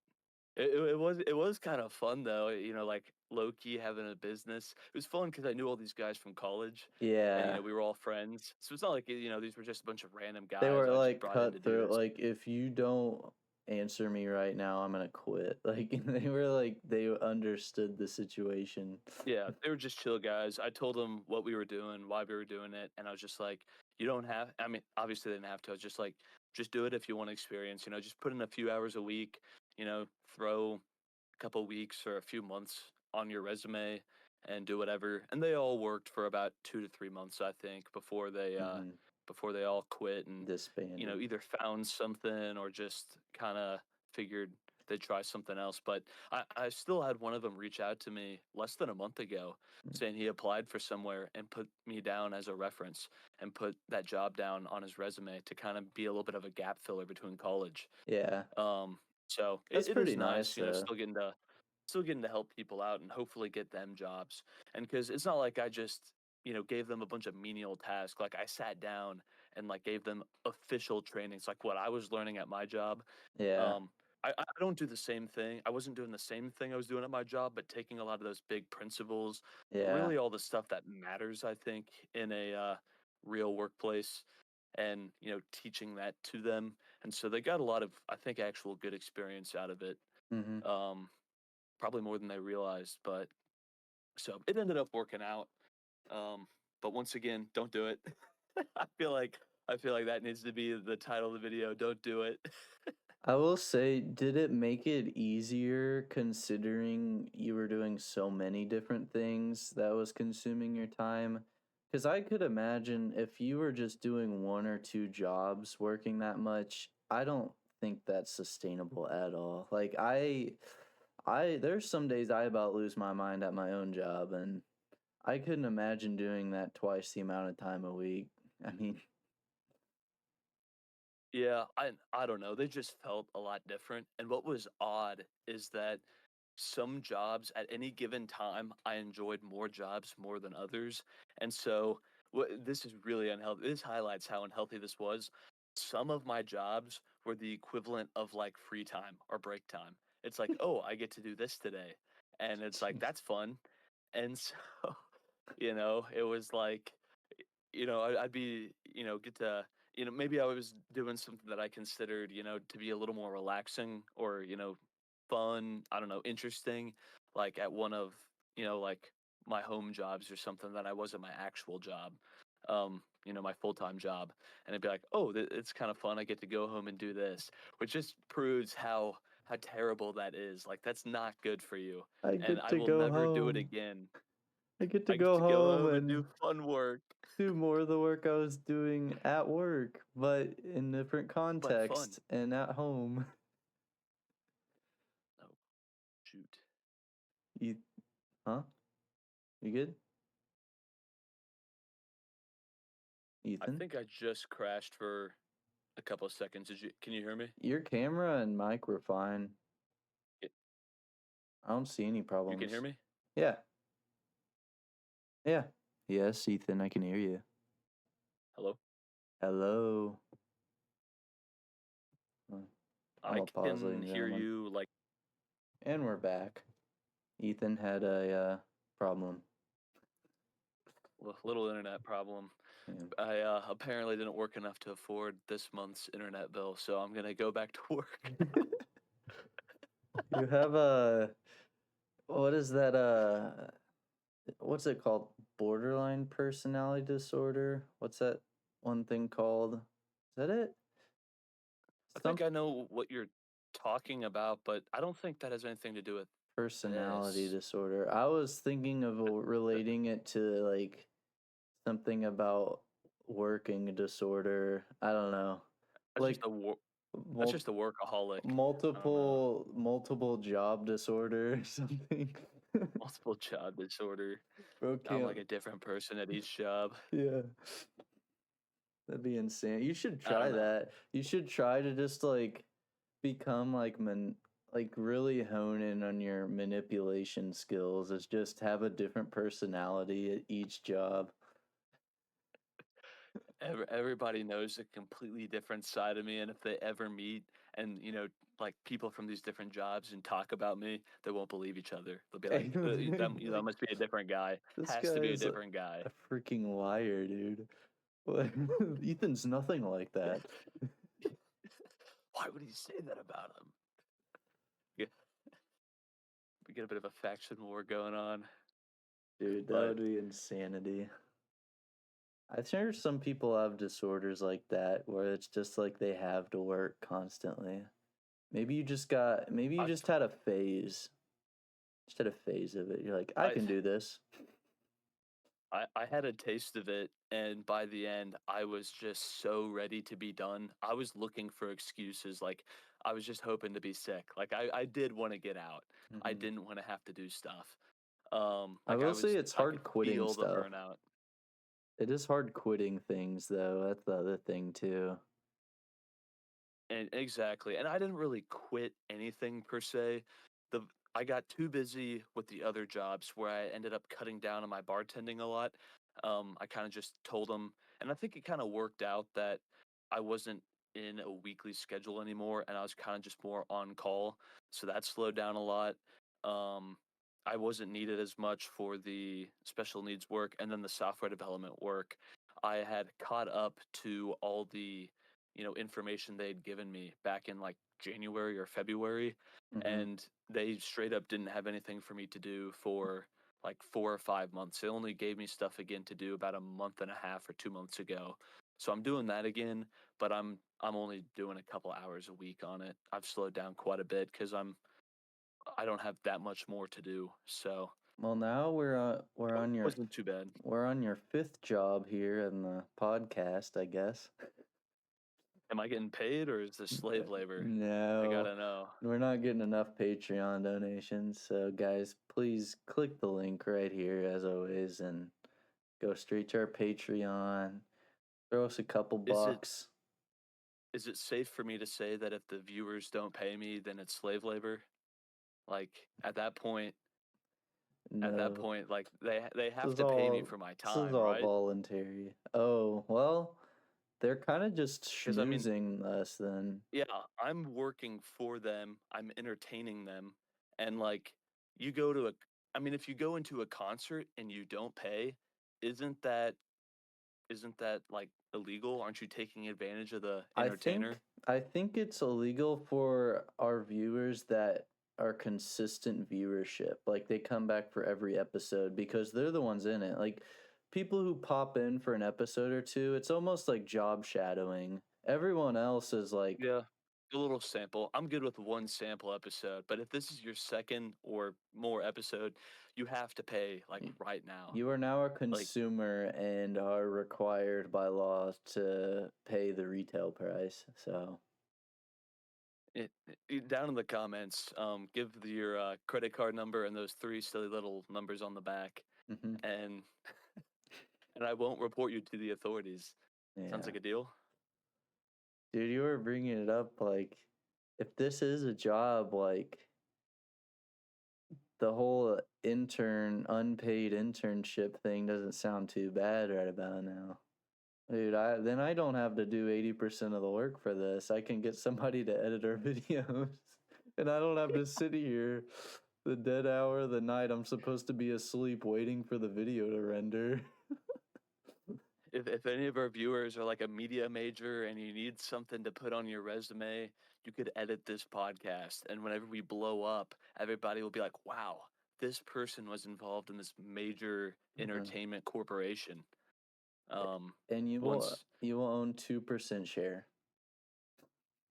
it was kind of fun though, like low key having a business. It was fun because I knew all these guys from college, and Yeah. we were all friends. So it's not like these were just a bunch of random They guys were I just like brought in to do cutthroat, this. like if you don't answer me right now, I'm gonna quit. Like they were like they understood the situation. Yeah, they were just chill guys. I told them what we were doing, why we were doing it, and I was just like, you don't have. I mean, obviously they didn't have to. I was just like, just do it if you want experience. Just put in a few hours a week. Throw couple weeks or a few months on your resume and do whatever. And they all worked for about 2 to 3 months, I think, hmm before they all quit and Disbanded. either found something or just kind of figured they'd try something else. But I still had one of them reach out to me less than a month ago saying he applied for somewhere and put me down as a reference and put that job down on his resume to kind of be a little bit of a gap filler between college. Yeah, So that's it pretty is nice, nice though. still getting to help people out and hopefully get them jobs. And because it's not like I just gave them a bunch of menial tasks. Like I sat down and like gave them official trainings, like what I was learning at my job. Yeah, Um, I don't do the same thing. I wasn't doing the same thing I was doing at my job, but taking a lot of those big principles, yeah. really all the stuff that matters, I think, in a real workplace, and teaching that to them. And so they got a lot of, I think, actual good experience out of it. hmm Um, Probably more than they realized, but So it ended up working out. Um, but once again, don't do it. I feel like I feel like that needs to be the title of the video. Don't do it. I will say, did it make it easier considering you were doing so many different things that was consuming your time? Because I could imagine if you were just doing one or two jobs working that much, I don't think that's sustainable at all. Like there's some days I about lose my mind at my own job, and I couldn't imagine doing that twice the amount of time a week. I mean, Yeah, I don't know. They just felt a lot different. And what was odd is that some jobs at any given time, I enjoyed more jobs more than others. And so this is really unhealthy. This highlights how unhealthy this was. Some of my jobs were the equivalent of like free time or break time. It's like, oh, I get to do this today. And it's like, that's fun. And so, it was like, I'd be, get to, maybe I was doing something that I considered, to be a little more relaxing or, fun, I don't know, interesting, like at one of, like my home jobs or something that I wasn't my actual job, my full-time job. And it'd be like, oh, it's kind of fun. I get to go home and do this, which just proves how terrible that is. Like that's not good for you. I And get I to will go never do it home. again. I get to I get go to go home home and and do fun work, do more of the work I was doing at work, but in different but fun. context and at home. Oh, shoot. You, huh? You good, I Ethan? think I just crashed for a couple of seconds. Can you hear me? Your camera and mic were fine. Y- I don't see any You can hear problems. me? Yeah, yeah. Yes, Ethan, I can hear you. Hello? Hello. Uh, I'm I gonna pause, ladies can and hear gentlemen. you like And we're back. Ethan had a problem. a little internet problem. Yeah. I apparently didn't work enough to afford this month's internet bill, so I'm gonna go back to work. You have a what is that what's it called? Borderline personality disorder? What's that one thing called? Is that it? I Some think I know what you're talking about, but I don't think that has anything to do with personality this. disorder. I was thinking of relating it to like something about working disorder. I don't know. That's just Like a that's mul- just a workaholic. I don't know. multiple job disorder or something. Multiple job disorder. Bro I'm can't. like a different person at each job. Yeah. That'd be insane. You should I try don't know. that. You should try to just like become like really hone in on your manipulation skills. Is just have a different personality at each job. Everybody knows a completely different side of me, and if they ever meet and like people from these different jobs and talk about me, they won't believe each other. They'll be like, that Like must be a different guy. this Has to guy be a is different guy." a freaking liar, dude. What? Ethan's nothing like that. Why would he say that about him? Yeah, we get a bit of a faction war going on, Dude, that but would be insanity. I sure some people have disorders like that where it's just like they have to work constantly. Maybe you I just had a phase. Just had a phase of it. You're like, I I can do this. I had a taste of it, and by the end, I was just so ready to be done. I was looking for excuses, like I was just hoping to be sick. Like I did want to get out. I Hmm. didn't want to have to do stuff. I Like will say it's I could hard quitting feel the stuff. burnout. It is hard quitting things though. That's the other thing too. And exactly. And I didn't really quit anything per se. The I got too busy with the other jobs where I ended up cutting down on my bartending a lot. I kind of just told them, and I think it kind of worked out that I wasn't in a weekly schedule anymore, and I was kind of just more on call. So that slowed down a lot. Um, I wasn't needed as much for the special needs work, and then the software development work. I had caught up to all the information they had given me back in like January or February, Hmm. and they straight up didn't have anything for me to do for like 4 or 5 months. They only gave me stuff again to do about a month and a half or 2 months ago. So I'm doing that again, but I'm only doing a couple hours a week on it. I've slowed down quite a bit because I don't have that much more to do. So Well, now we're it on your wasn't too bad. we're on your fifth job here in the podcast, I guess. Am I getting paid or is this slave labor? I No, gotta know. we're not getting enough Patreon donations. So, guys, please click the link right here, as always, and go straight to our Patreon. Throw us a couple Is it bucks. is it safe for me to say that if the viewers don't pay me, then it's slave labor? Like at that No, point, like they this have is to pay me all for my this is time, all right? voluntary. Oh, well, they're kind of just Because I mean, schmoozing us then. yeah, I'm working for them, I'm entertaining them, and like you go to a, I mean, if you go into a concert and you don't pay, isn't that isn't that like illegal? Aren't you taking advantage of the I think entertainer? I think it's illegal for our viewers that are consistent viewership. Like they come back for every episode because they're the ones in it. Like people who pop in for an episode or two, it's almost like job shadowing. Everyone else is like Yeah. A little sample. I'm good with one sample episode, but if this is your second or more episode, you have to pay like y- right now. you are now a Like consumer and are required by law to pay the retail price. So, down in the comments, give your credit card number and those three silly little numbers on the back, mhm, and and I won't report you to the authorities. Sounds yeah. like a deal. Dude, you were bringing it up like if this is a job, like the whole unpaid internship thing doesn't sound too bad right about now. Dude, I don't have to do 80% of the work for this. I can get somebody to edit our videos. And I don't have to sit here the dead hour of the night I'm supposed to be asleep waiting for the video to render. If any of our viewers are like a media major and you need something to put on your resume, you could edit this podcast. And whenever we blow up, everybody will be like, wow, this person was involved in this major Uh-huh. entertainment corporation. Um, And once, you will own 2% share.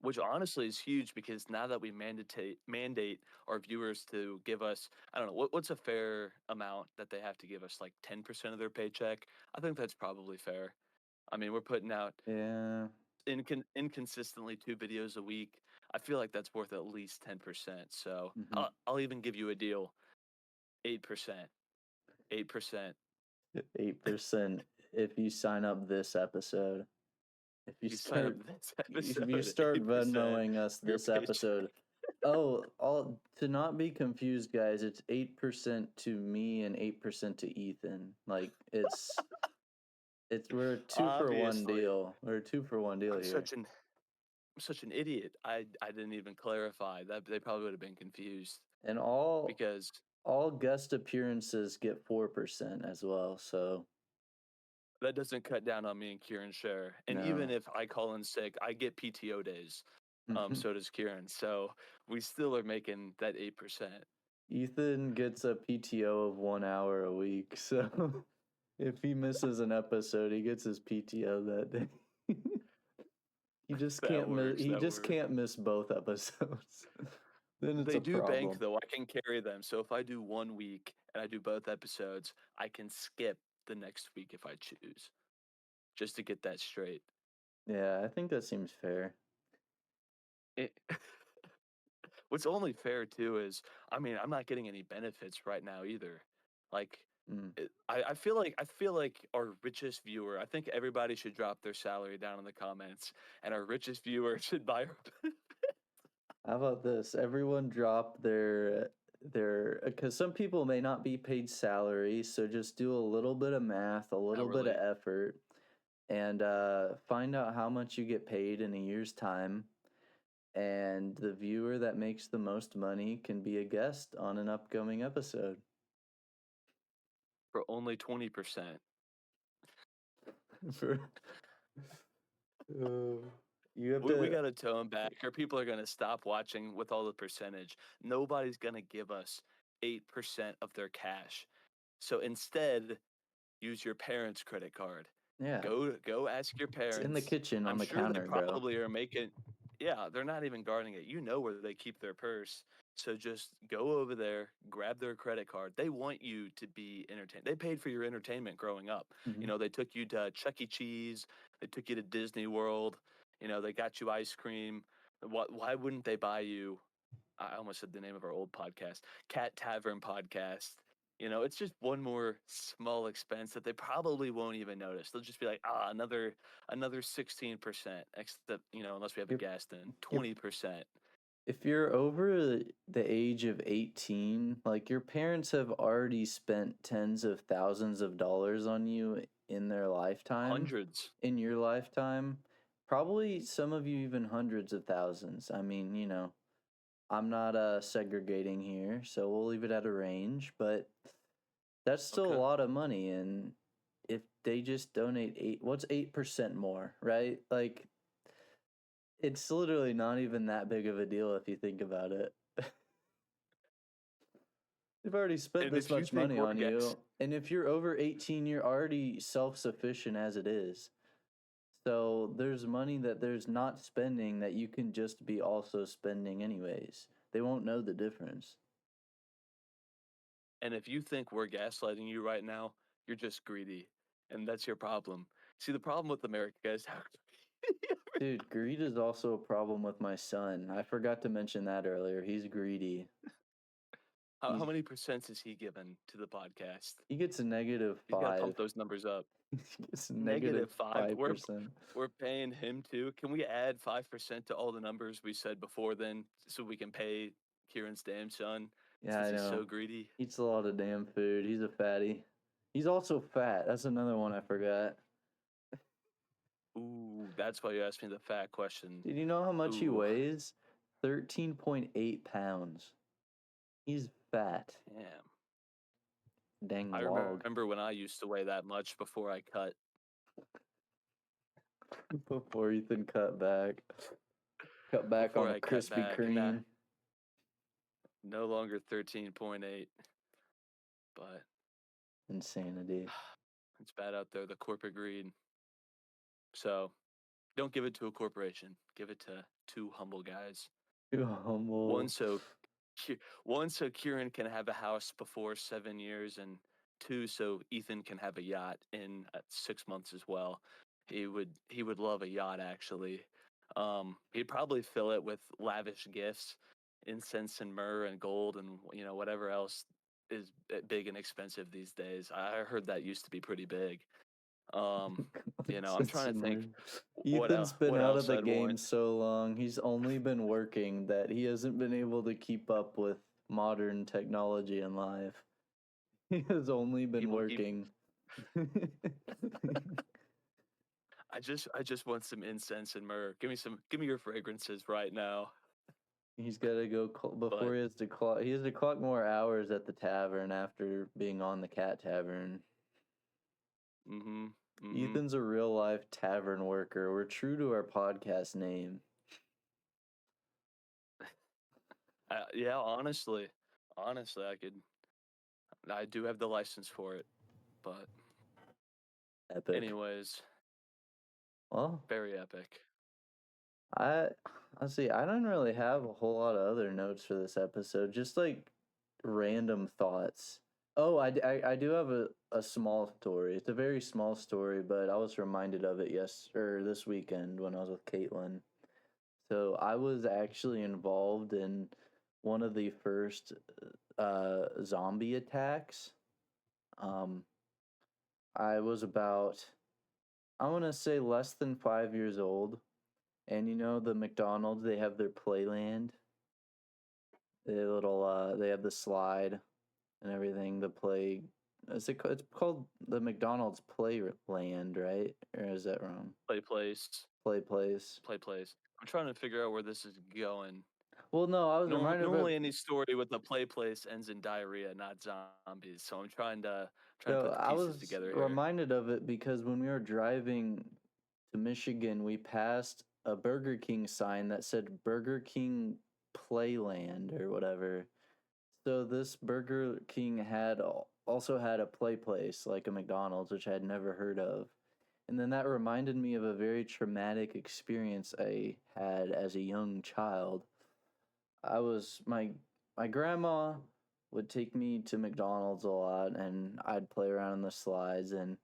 which honestly is huge because now that we mandate our viewers to give us, I don't know, what's a fair amount that they have to give us, like 10% of their paycheck? I think that's probably fair. I mean, we're putting out Yeah. inconsistently 2 videos a week. I feel like that's worth at least 10%. So Mm-hmm. I'll even give you a deal. 8%. 8%. 8% if you sign up this episode. If you You sign up start this if you episode, start 8% Venmoing us your this paycheck. episode. Oh, all to not be confused, guys, it's 8% to me and 8% to Ethan. Like it's we're a two for one Obviously, deal. We're a 2 for 1 deal I'm here. such an I'm such an idiot. I didn't even clarify that. They probably would have been confused And because all guest appearances get 4% as well. So that doesn't cut down on me and Kieran's share. And even no. if I call in sick, I get PTO days. Mhm. So does Kieran. So we still are making that 8%. Ethan gets a PTO of 1 hour a week, so if he misses an episode, he gets his PTO that day. He just That can't miss. works. He That just works. can't miss both episodes. Then it's They a do bank problem. though. I can carry them. So if I do 1 week and I do both episodes, I can skip the next week if I choose, just to get that straight. Yeah, I think that seems fair. It, what's only fair too is, I mean, I'm not getting any benefits right now either. Like, Mm. I feel like our richest viewer. I think everybody should drop their salary down in the comments, and our richest viewer should buy our. How about this? Everyone drop their because some people may not be paid salary, so just do a little bit of math, a little bit of Hourly. effort, and find out how much you get paid in a year's time. And the viewer that makes the most money can be a guest on an upcoming episode. For only 20%. For uh, you have We to got to tone back, or people are going to stop watching with all the percentage. Nobody's going to give us 8% of their cash. So instead, use your parents' credit card. Yeah, Go ask your it's in the parents. kitchen on I'm the sure they counter, bro. probably are making yeah, they're not even guarding it. You know where they keep their purse. So just go over there, grab their credit card. They want you to be entertained. They paid for your entertainment growing up. Mhm. They took you to Chuck E. Cheese, they took you to Disney World, they got you ice cream. Why wouldn't they buy you I almost said the name of our old podcast, Cat Tavern Podcast. It's just one more small expense that they probably won't even notice. They'll just be like, another 16%, except, unless we have a If guest in, if 20%. if you're over the age of 18, like your parents have already spent tens of thousands of dollars on you in their lifetime, Hundreds. in your lifetime, probably some of you even hundreds of thousands. I mean, I'm not segregating here, so we'll leave it at a range, but that's still a Okay. lot of money. And if they just donate what's 8% more, right? Like, it's literally not even that big of a deal if you think about it. They've already spent And this if you much think money we're on you. And if you're over 18, you're already self sufficient as it is. So there's money that there's not spending that you can just be also spending anyways. They won't know the difference. and if you think we're gaslighting you right now, you're just greedy. And that's your problem. See, the problem with America is how Dude, greed is also a problem with my son. I forgot to mention that earlier. He's greedy. how He's many percents is he given to the podcast? he gets a negative He's got to 5. pump those numbers up. He gets a negative Negative 5. We're 5%. we're paying him too. Can we add 5% to all the numbers we said before then so we can pay Kieran's damn son Yeah, since I he's know. so greedy? Eats a lot of damn food. He's a fatty. He's also fat. That's another one I forgot. Ooh, that's why you asked me the fat question. Did you know how much he Ooh, weighs? 13.8 pounds. He's fat. damn. Dang I log. remember when I used to weigh that much before I cut. Before Ethan cut back. Cut back Before on the I cut Krispy back, and now Kreme. no longer 13.8, but Insanity. it's bad out there, the corporate greed. So don't give it to a corporation. Give it to two humble guys. Too One humble. so one so Kieran can have a house before 7 years, and two so Ethan can have a yacht in 6 months as well. He would love a yacht actually. He'd probably fill it with lavish gifts, incense and myrrh and gold and whatever else is big and expensive these days. I heard that used to be pretty big. Um, I'm trying to think Ethan's been what out of else the I'd game want. so long. He's only been working that he hasn't been able to keep up with modern technology in life. He has only He been he working. I just want some incense and myrrh. Give me your fragrances right now. He's got to go before But he has to clock. He has to clock more hours at the tavern after being on the cat tavern. mm-hmm. Mm-hmm. Ethan's a real life tavern worker. We're true to our podcast name. Yeah, honestly, I do have the license for it. But Epic. anyways, Well, very epic. I let's see. I don't really have a whole lot of other notes for this episode. Just like random thoughts. Oh, I do have a small story. It's a very small story, but I was reminded of it this weekend when I was with Caitlin. So I was actually involved in one of the first zombie attacks. Um, I was about, I want to say less than 5 years old. And the McDonald's, they have their playland. They have the slide and everything. It's called the McDonald's Playland, right? Or is that wrong? Play place. Play place. Play place. I'm trying to figure out where this is going. Well, no, I was reminded of it. Normally, any story with the play place ends in diarrhea, not zombies. So I'm trying to No, put the I pieces was together here. reminded of it because when we were driving to Michigan, we passed a Burger King sign that said Burger King Playland or whatever. So this Burger King had also had a play place like a McDonald's, which I had never heard of. And then that reminded me of a very traumatic experience I had as a young child. I was my grandma would take me to McDonald's a lot and I'd play around in the slides, and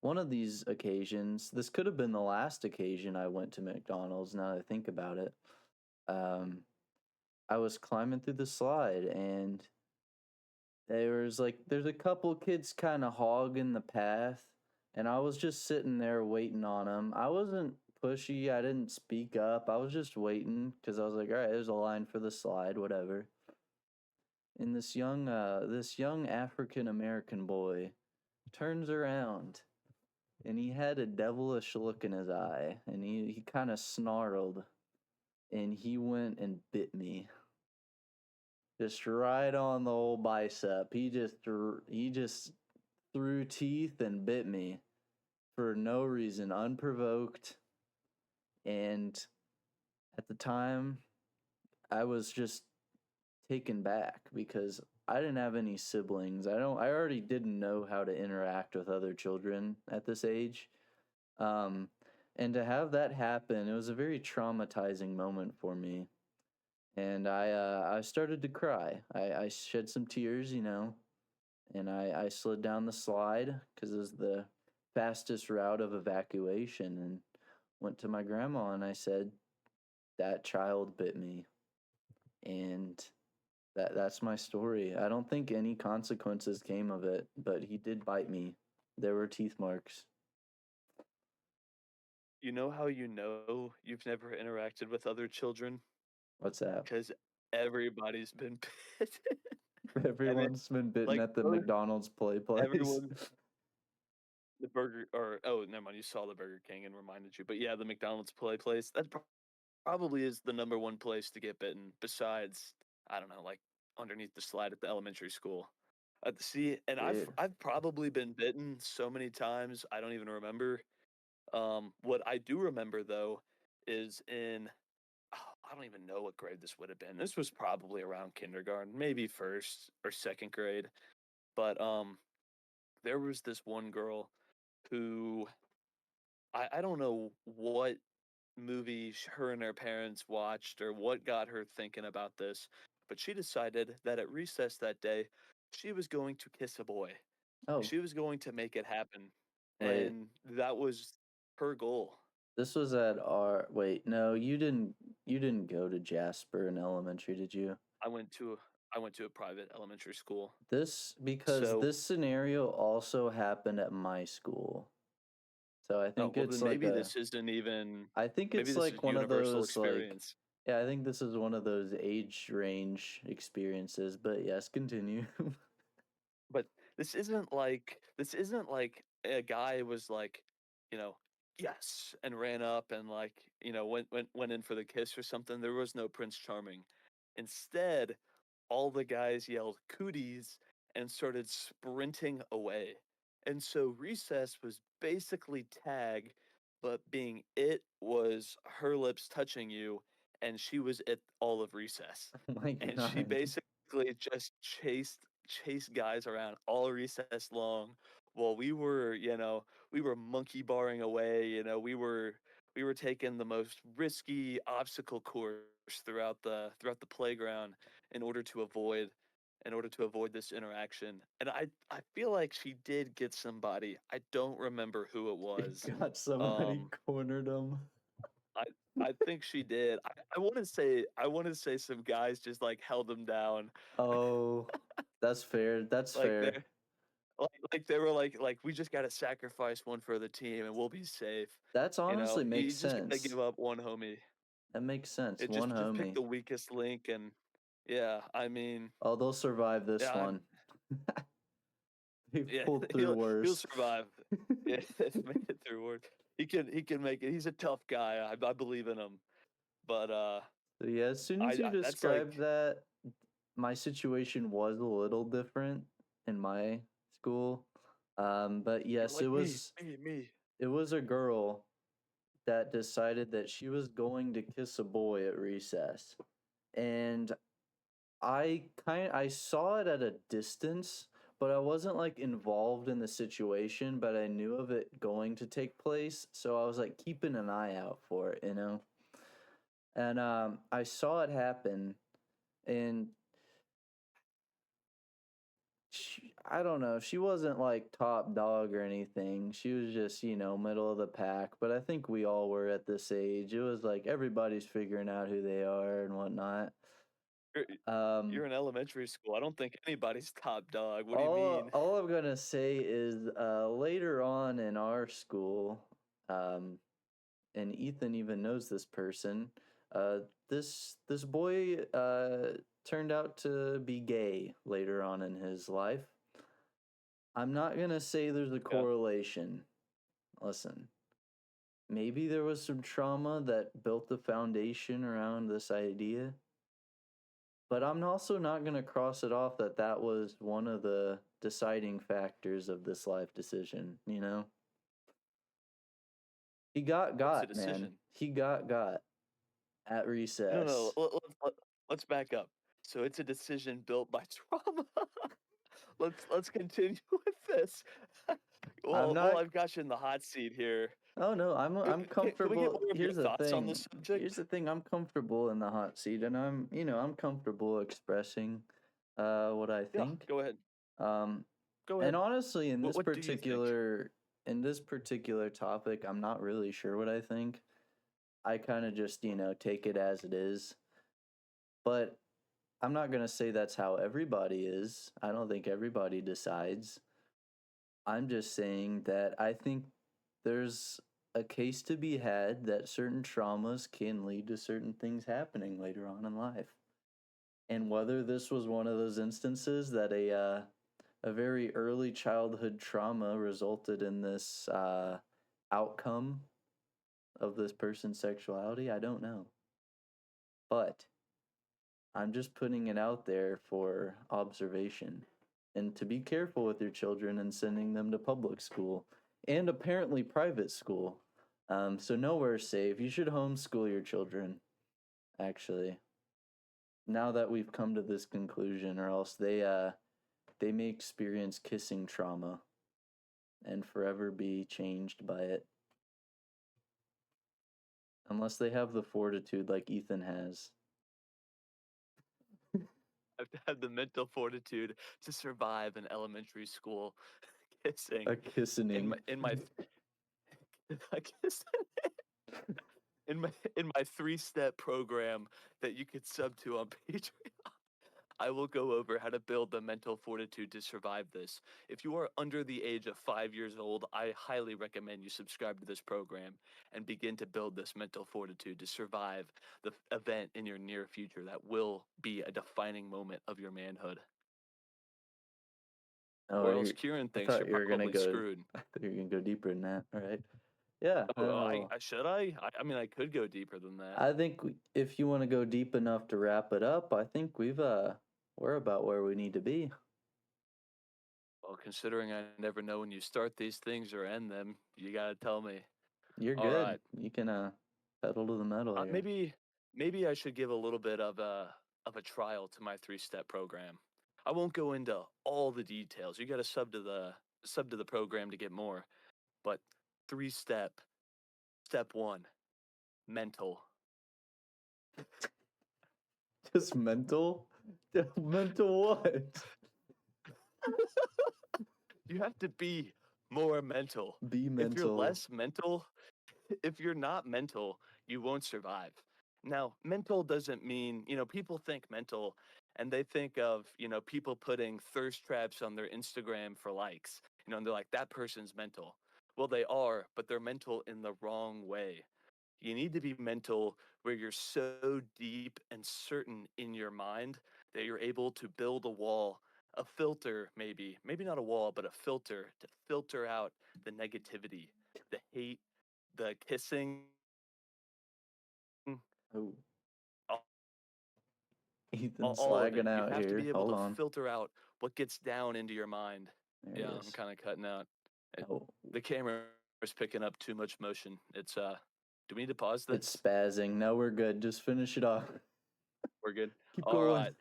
one of these occasions, this could have been the last occasion I went to McDonald's now that I think about it. Um I was climbing through the slide and there's a couple kids kind of hogging the path, and I was just sitting there waiting on them. I wasn't pushy. I didn't speak up. I was just waiting because I was like, all right, there's a line for the slide, whatever. And this young African American boy turns around, and he had a devilish look in his eye, and he kind of snarled, and he went and bit me. Just right on the old bicep. He just threw teeth and bit me for no reason, unprovoked. And at the time, I was just taken back because I didn't have any siblings. I already didn't know how to interact with other children at this age. Um and to have that happen, it was a very traumatizing moment for me. And I started to cry. I shed some tears, and I slid down the slide because it was the fastest route of evacuation, and went to my grandma and I said, that child bit me. And that's my story. I don't think any consequences came of it, but he did bite me. There were teeth marks. You know how you know you've never interacted with other children? What's that? Because everybody's been bitten. And it Everyone's been bitten like, at the both McDonald's play place. everyone the burger or oh, never mind, you saw the Burger King and reminded you. But yeah, the McDonald's play place, that probably is the number one place to get bitten besides, I don't know, like, underneath the slide at the elementary school. See, and Dude. I've probably been bitten so many times, I don't even remember. What I do remember, though, is in I don't even know what grade this would have been. This was probably around kindergarten, maybe 1st or 2nd grade, but, there was this one girl who I don't know what movie her and her parents watched or what got her thinking about this, but she decided that at recess that day, she was going to kiss a boy. Oh, She was going to make it happen, wait. and that was her goal. This was at our wait, no, you didn't go to Jasper in elementary, did you? I went to I went to a private elementary school. Because So, this scenario also happened at my school. So I oh, think well, it's then like maybe a this isn't even I think maybe it's this is like one of universal those like experience. yeah, I think this is one of those age range experiences, but yes, continue. But this isn't like a guy was like, you know, yes, and ran up and like, went in for the kiss or something. There was no Prince Charming. Instead, all the guys yelled cooties and started sprinting away. And so recess was basically tag, but being it was her lips touching you, and she was it all of recess. Oh my And she god. basically just chased guys around all recess long while we were monkey barring away, we were taking the most risky obstacle course throughout the playground in order to avoid this interaction. And I feel like she did get somebody. I don't remember who it It was. got somebody Um cornered him. I I think she did. I want to say some guys just like held him down. Oh, that's fair. That's Like fair. like they were like we just got to sacrifice one for the team and we'll be safe. That's honestly You makes just got to sense. give up one homie. That makes sense. It One just pick homie. the weakest link and yeah, I mean, Oh, they'll survive this yeah, one. They've yeah, pulled through he'll worse. survive. Yeah, he's made it through worse. He can make it. He's a tough guy. I believe in him. But So yeah, as soon as you I that's like described that, my situation was a little different in my school. But you're yes, like me. it was a girl that decided that she was going to kiss a boy at recess. And I saw it at a distance, but I wasn't like involved in the situation, but I knew of it going to take place, so I was like keeping an eye out for it, you know? And I saw it happen, and I don't know, she wasn't like top dog or anything. She was just, you know, middle of the pack, but I think we all were at this age. It was like everybody's figuring out who they are and whatnot. You're, Um, you're in elementary school. I don't think anybody's top dog. What do you all mean? all I'm gonna say is later on in our school, um, and Ethan even knows this person. Uh, this boy turned out to be gay later on in his life. I'm not gonna say there's a Yeah. correlation. Listen, maybe there was some trauma that built the foundation around this idea, but I'm also not gonna cross it off that that was one of the deciding factors of this life decision. You know, he What's the man. decision? He got at No, no. recess. Let's back up. So it's a decision built by trauma. Let's continue with this. I'm Well, not. I've got you in the hot seat here. Oh no, I'm Can we get comfortable. more of your Here's the thoughts on thing. this subject? Here's the thing. I'm comfortable in the hot seat, and I'm comfortable expressing, what I Yeah, think. go ahead. Um, Go and ahead. honestly, What do you think? in this particular topic, I'm not really sure what I think. I kind of just, you know, take it as it is. But I'm not gonna say that's how everybody is. I don't think everybody decides. I'm just saying that I think there's a case to be had that certain traumas can lead to certain things happening later on in life. And whether this was one of those instances that a very early childhood trauma resulted in this outcome of this person's sexuality, I don't know. But I'm just putting it out there for observation and to be careful with your children and sending them to public school and apparently private school. So nowhere's safe. You should homeschool your children, actually. Now that we've come to this conclusion, or else they may experience kissing trauma and forever be changed by it. Unless they have the fortitude like Ethan has. I've had the mental fortitude to survive in elementary school kissing A in kissing. my I kiss in my 3-step program that you could sub to on Patreon. I will go over how to build the mental fortitude to survive this. If you are under the age of 5 years old, I highly recommend you subscribe to this program and begin to build this mental fortitude to survive the event in your near future that will be a defining moment of your manhood. Oh, Or else Kieran I thinks thought you're you were gonna probably go. screwed. I thought you were gonna go deeper than that. All right. Yeah. Oh, I should I? I mean, I could go deeper than that. I think if you want to go deep enough to wrap it up, I think we're about where we need to be. Well, considering I never know when you start these things or end them, you gotta tell me. You're All good. right. You can pedal to the metal here. Maybe I should give a little bit of a trial to my 3-step program. I won't go into all the details. You got to sub to the program to get more. But 3-step, step 1, mental. Just mental? Mental what? You have to be more mental. Be If you're mental. less mental, if you're not mental, you won't survive. Now, mental doesn't mean, people think mental and they think of, people putting thirst traps on their Instagram for likes, and they're like, that person's mental. Well, they are, but they're mental in the wrong way. You need to be mental where you're so deep and certain in your mind that you're able to build a wall, a filter, maybe not a wall, but a filter to filter out the negativity, the hate, the kissing, Oh, all, Ethan's all of it. lagging You out have to here. be able Hold to on. filter out what gets down into your mind. There Yeah, he I'm is. kind of cutting out. It, Oh, the camera is picking up too much motion. Do we need to pause it's this? spazzing. No, we're good. Just finish it off. We're good. Keep All going. right.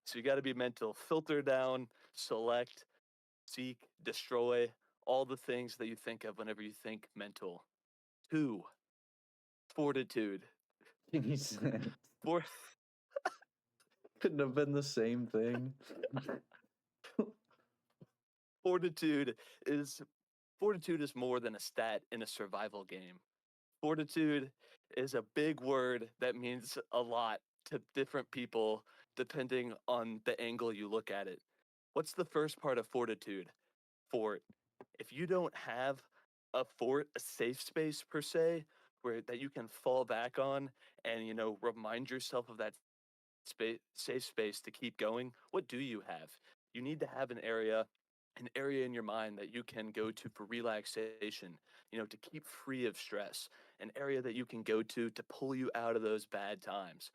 So you got to be mental. Filter down select, seek, destroy, all the things that you think of whenever you think mental. Two, fortitude. Can you say For couldn't have been the same thing? fortitude is fortitude is more than a stat in a survival game. Fortitude is a big word that means a lot to different people depending on the angle you look at it. What's the first part of fortitude? Fort. If you don't have a fort, a safe space per se, where that you can fall back on and remind yourself of that safe space to keep going, what do you have? You need to have an area in your mind that you can go to for relaxation, to keep free of stress, an area that you can go to pull you out of those bad times.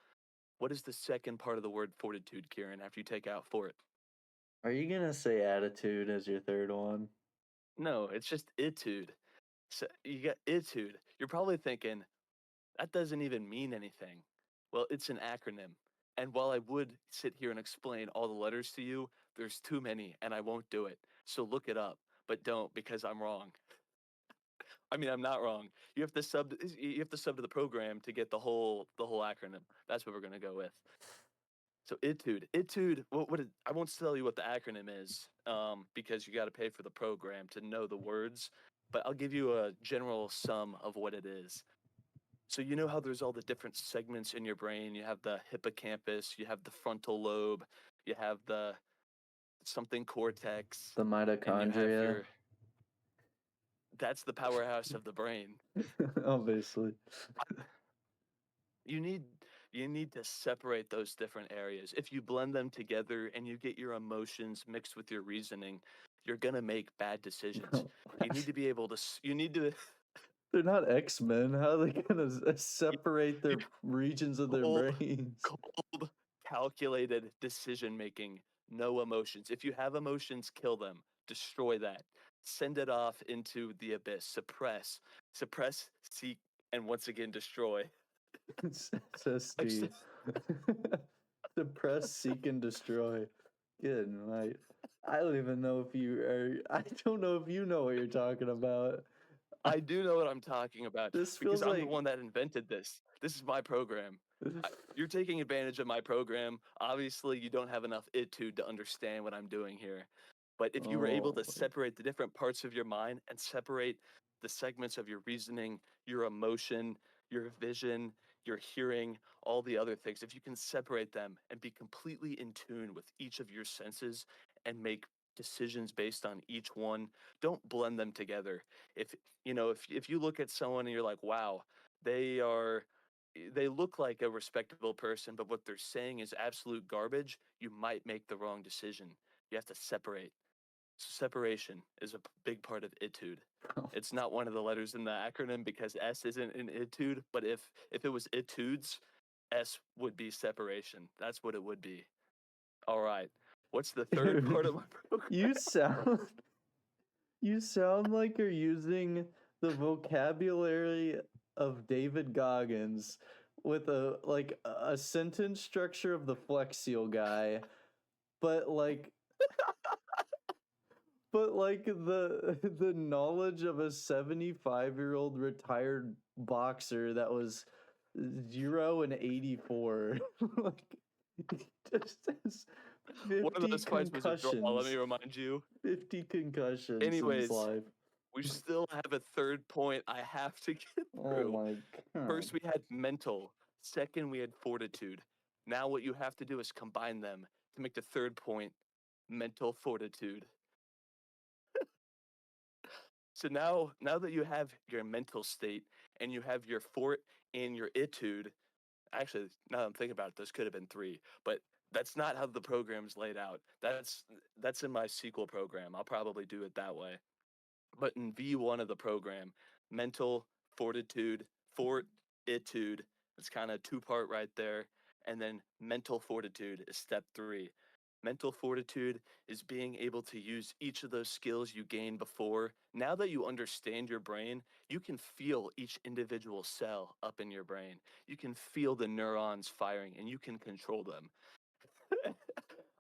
What is the second part of the word fortitude, Kieran, after you take out fort? Are you gonna say attitude as your third one? No, it's just etude. So you got etude. You're probably thinking, that doesn't even mean anything. Well, it's an acronym. And while I would sit here and explain all the letters to you, there's too many and I won't do it. So look it up, but don't because I'm wrong. I mean, I'm not wrong. You have to sub to the program to get the whole acronym. That's what we're going to go with. So etude. I won't tell you what the acronym is, because you got to pay for the program to know the words. But I'll give you a general sum of what it is. So you know how there's all the different segments in your brain. You have the hippocampus, you have the frontal lobe, you have the something cortex, The and you have mitochondria? your. That's the powerhouse of the brain. Obviously. You need you need to separate those different areas. If you blend them together and you get your emotions mixed with your reasoning, you're gonna make bad decisions. You need to be able to. You need to. They're not X-Men. How are they gonna You, separate you their regions of their cold, brains? cold, calculated decision making. No emotions. If you have emotions, kill them. Destroy that. Send it off into the abyss. Suppress, seek, and once again destroy. I've SSD. said, Suppress, seek, and destroy. Good night. I don't even know if you are. I don't know if you know what you're talking about. I do know what I'm talking about This because feels I'm the like. one that invented this. This is my program. You're taking advantage of my program. Obviously, you don't have enough etude to understand what I'm doing here. But if you were able to Oh, separate the different parts of your mind and separate the segments of your reasoning, your emotion, your vision, your hearing, all the other things, if you can separate them and be completely in tune with each of your senses and make decisions based on each one, don't blend them together. If if you look at someone and you're like, wow, they are they look like a respectable person, but what they're saying is absolute garbage, you might make the wrong decision. You have to separate. Separation is a big part of etude. It's not one of the letters in the acronym because S isn't in etude, but if it was etudes, S would be separation. That's what it would be. All right. What's the third part of my program? you sound. You sound like you're using the vocabulary of David Goggins with a sentence structure of the Flex Seal guy, but the knowledge of a 75-year-old retired boxer that was 0 and 84. Like he just has One of 50 those fights was a draw, let me concussions. remind you. 50 concussions in his Anyways, life. we still have a third point I have to get Oh through. my god. First, we had mental. Second, we had fortitude. Now, what you have to do is combine them to make the third point mental fortitude. So now that you have your mental state and you have your fort and your etude, actually, now that I'm thinking about it, those could have been three, but that's not how the program's laid out. That's in my sequel program. I'll probably do it that way. But in V1 of the program, mental fortitude, fortitude, it's kind of two-part right there. And then mental fortitude is step three. Mental fortitude is being able to use each of those skills you gained before. Now that you understand your brain, you can feel each individual cell up in your brain. You can feel the neurons firing and you can control them.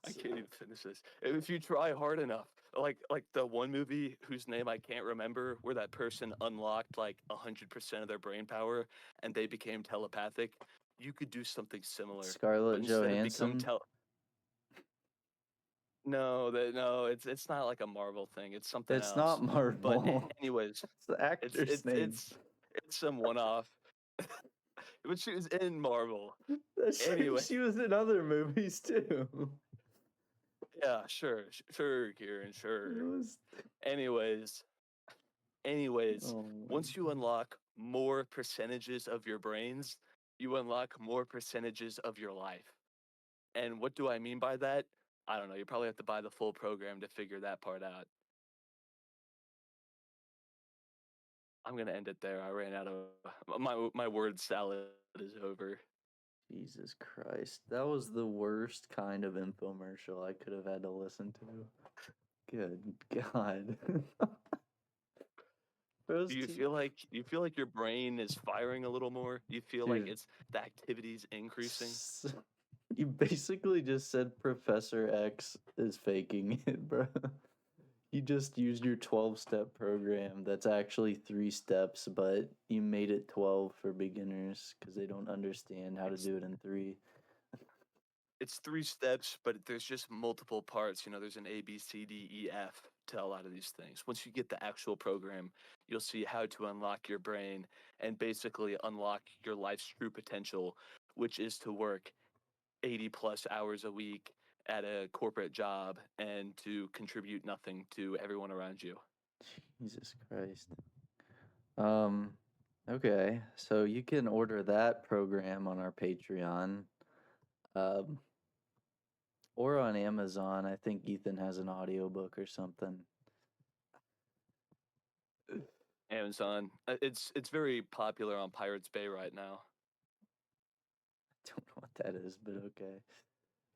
I can't even finish this. If you try hard enough, like the one movie whose name I can't remember, where that person unlocked like 100% of their brain power and they became telepathic, you could do something similar, but Scarlett instead of become Johansson. no, it's not like a Marvel thing. It's something It's not else. But Marvel. anyways, That's the it's actor's it's name. it's it's some one-off. But she was in Marvel. Anyway, She was in other movies too. yeah, sure, Kieran, It sure. was. Anyways, anyways, Oh my once you god. unlock more percentages of your brains, you unlock more percentages of your life. And what do I mean by that? I don't know. You probably have to buy the full program to figure that part out. I'm gonna end it there. I ran out of my word salad is over. Jesus Christ. That was the worst kind of infomercial I could have had to listen to. Good God. Do Those you two. feel like your brain is firing a little more? You feel like Dude. it's the activity's increasing? You basically just said Professor X is faking it, bro. You just used your 12-step program that's actually 3 steps, but you made it 12 for beginners because they don't understand how to It's do it in 3. it's 3 steps, but there's just multiple parts. You know, there's an A, B, C, D, E, F to a lot of these things. Once you get the actual program, you'll see how to unlock your brain and basically unlock your life's true potential, which is to work 80 plus hours a week at a corporate job and to contribute nothing to everyone around you. Jesus Christ. Um, okay, so you can order that program on our Patreon, um, or on Amazon. I think Ethan has an audiobook or something. Amazon, it's very popular on Pirates Bay right now. I don't know what that is, but okay.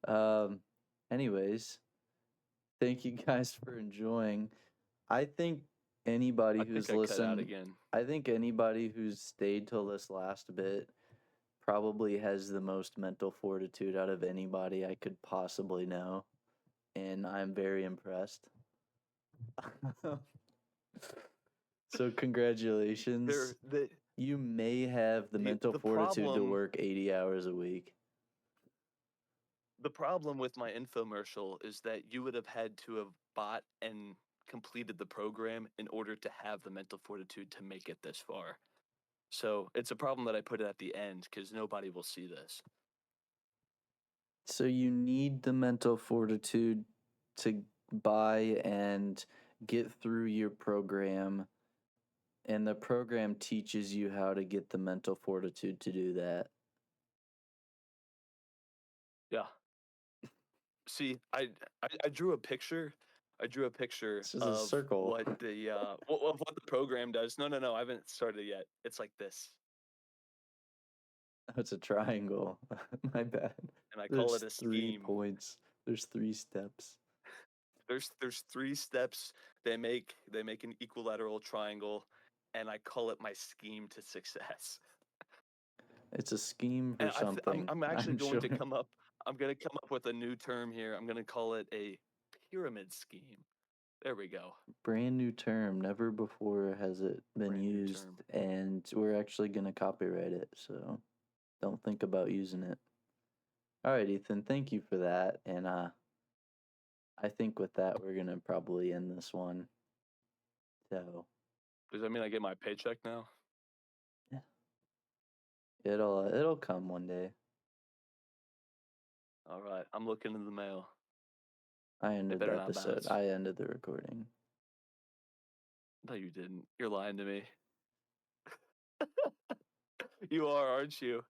Um, anyways, thank you guys for enjoying. I think anybody I think who's I cut out listened, again. I think anybody who's stayed till this last bit probably has the most mental fortitude out of anybody I could possibly know, and I'm very impressed. So congratulations. There, You may have the mental the fortitude to problem work 80 hours a week. the problem with my infomercial is that you would have had to have bought and completed the program in order to have the mental fortitude to make it this far. So it's a problem that I put it at the end because nobody will see this. So you need the mental fortitude to buy and get through your program, and the program teaches you how to get the mental fortitude to do that. Yeah. See, I drew a picture. I drew a picture This is a of circle. what the what the program does. No, I haven't started yet. It's like this, It's a triangle. My bad. and I call it There's a 3 scheme. points. There's 3 steps. There's 3 steps. They make an equilateral triangle, and I call it my scheme to success. It's a scheme And for something, I'm actually I'm going sure. to come up. I'm going to come up with a new term here. I'm going to call it a pyramid scheme. There we go. Brand new term. Never before has it been Brand new used, term. and we're actually going to copyright it, so don't think about using it. All right, Ethan, thank you for that. And I think with that, we're going to probably end this one. So, Does that mean I get my paycheck now? yeah, it'll come one day. All right, I'm looking in the mail. I It ended the better not episode. bounce. I ended the recording. No, you didn't. You're lying to me. You are, aren't you?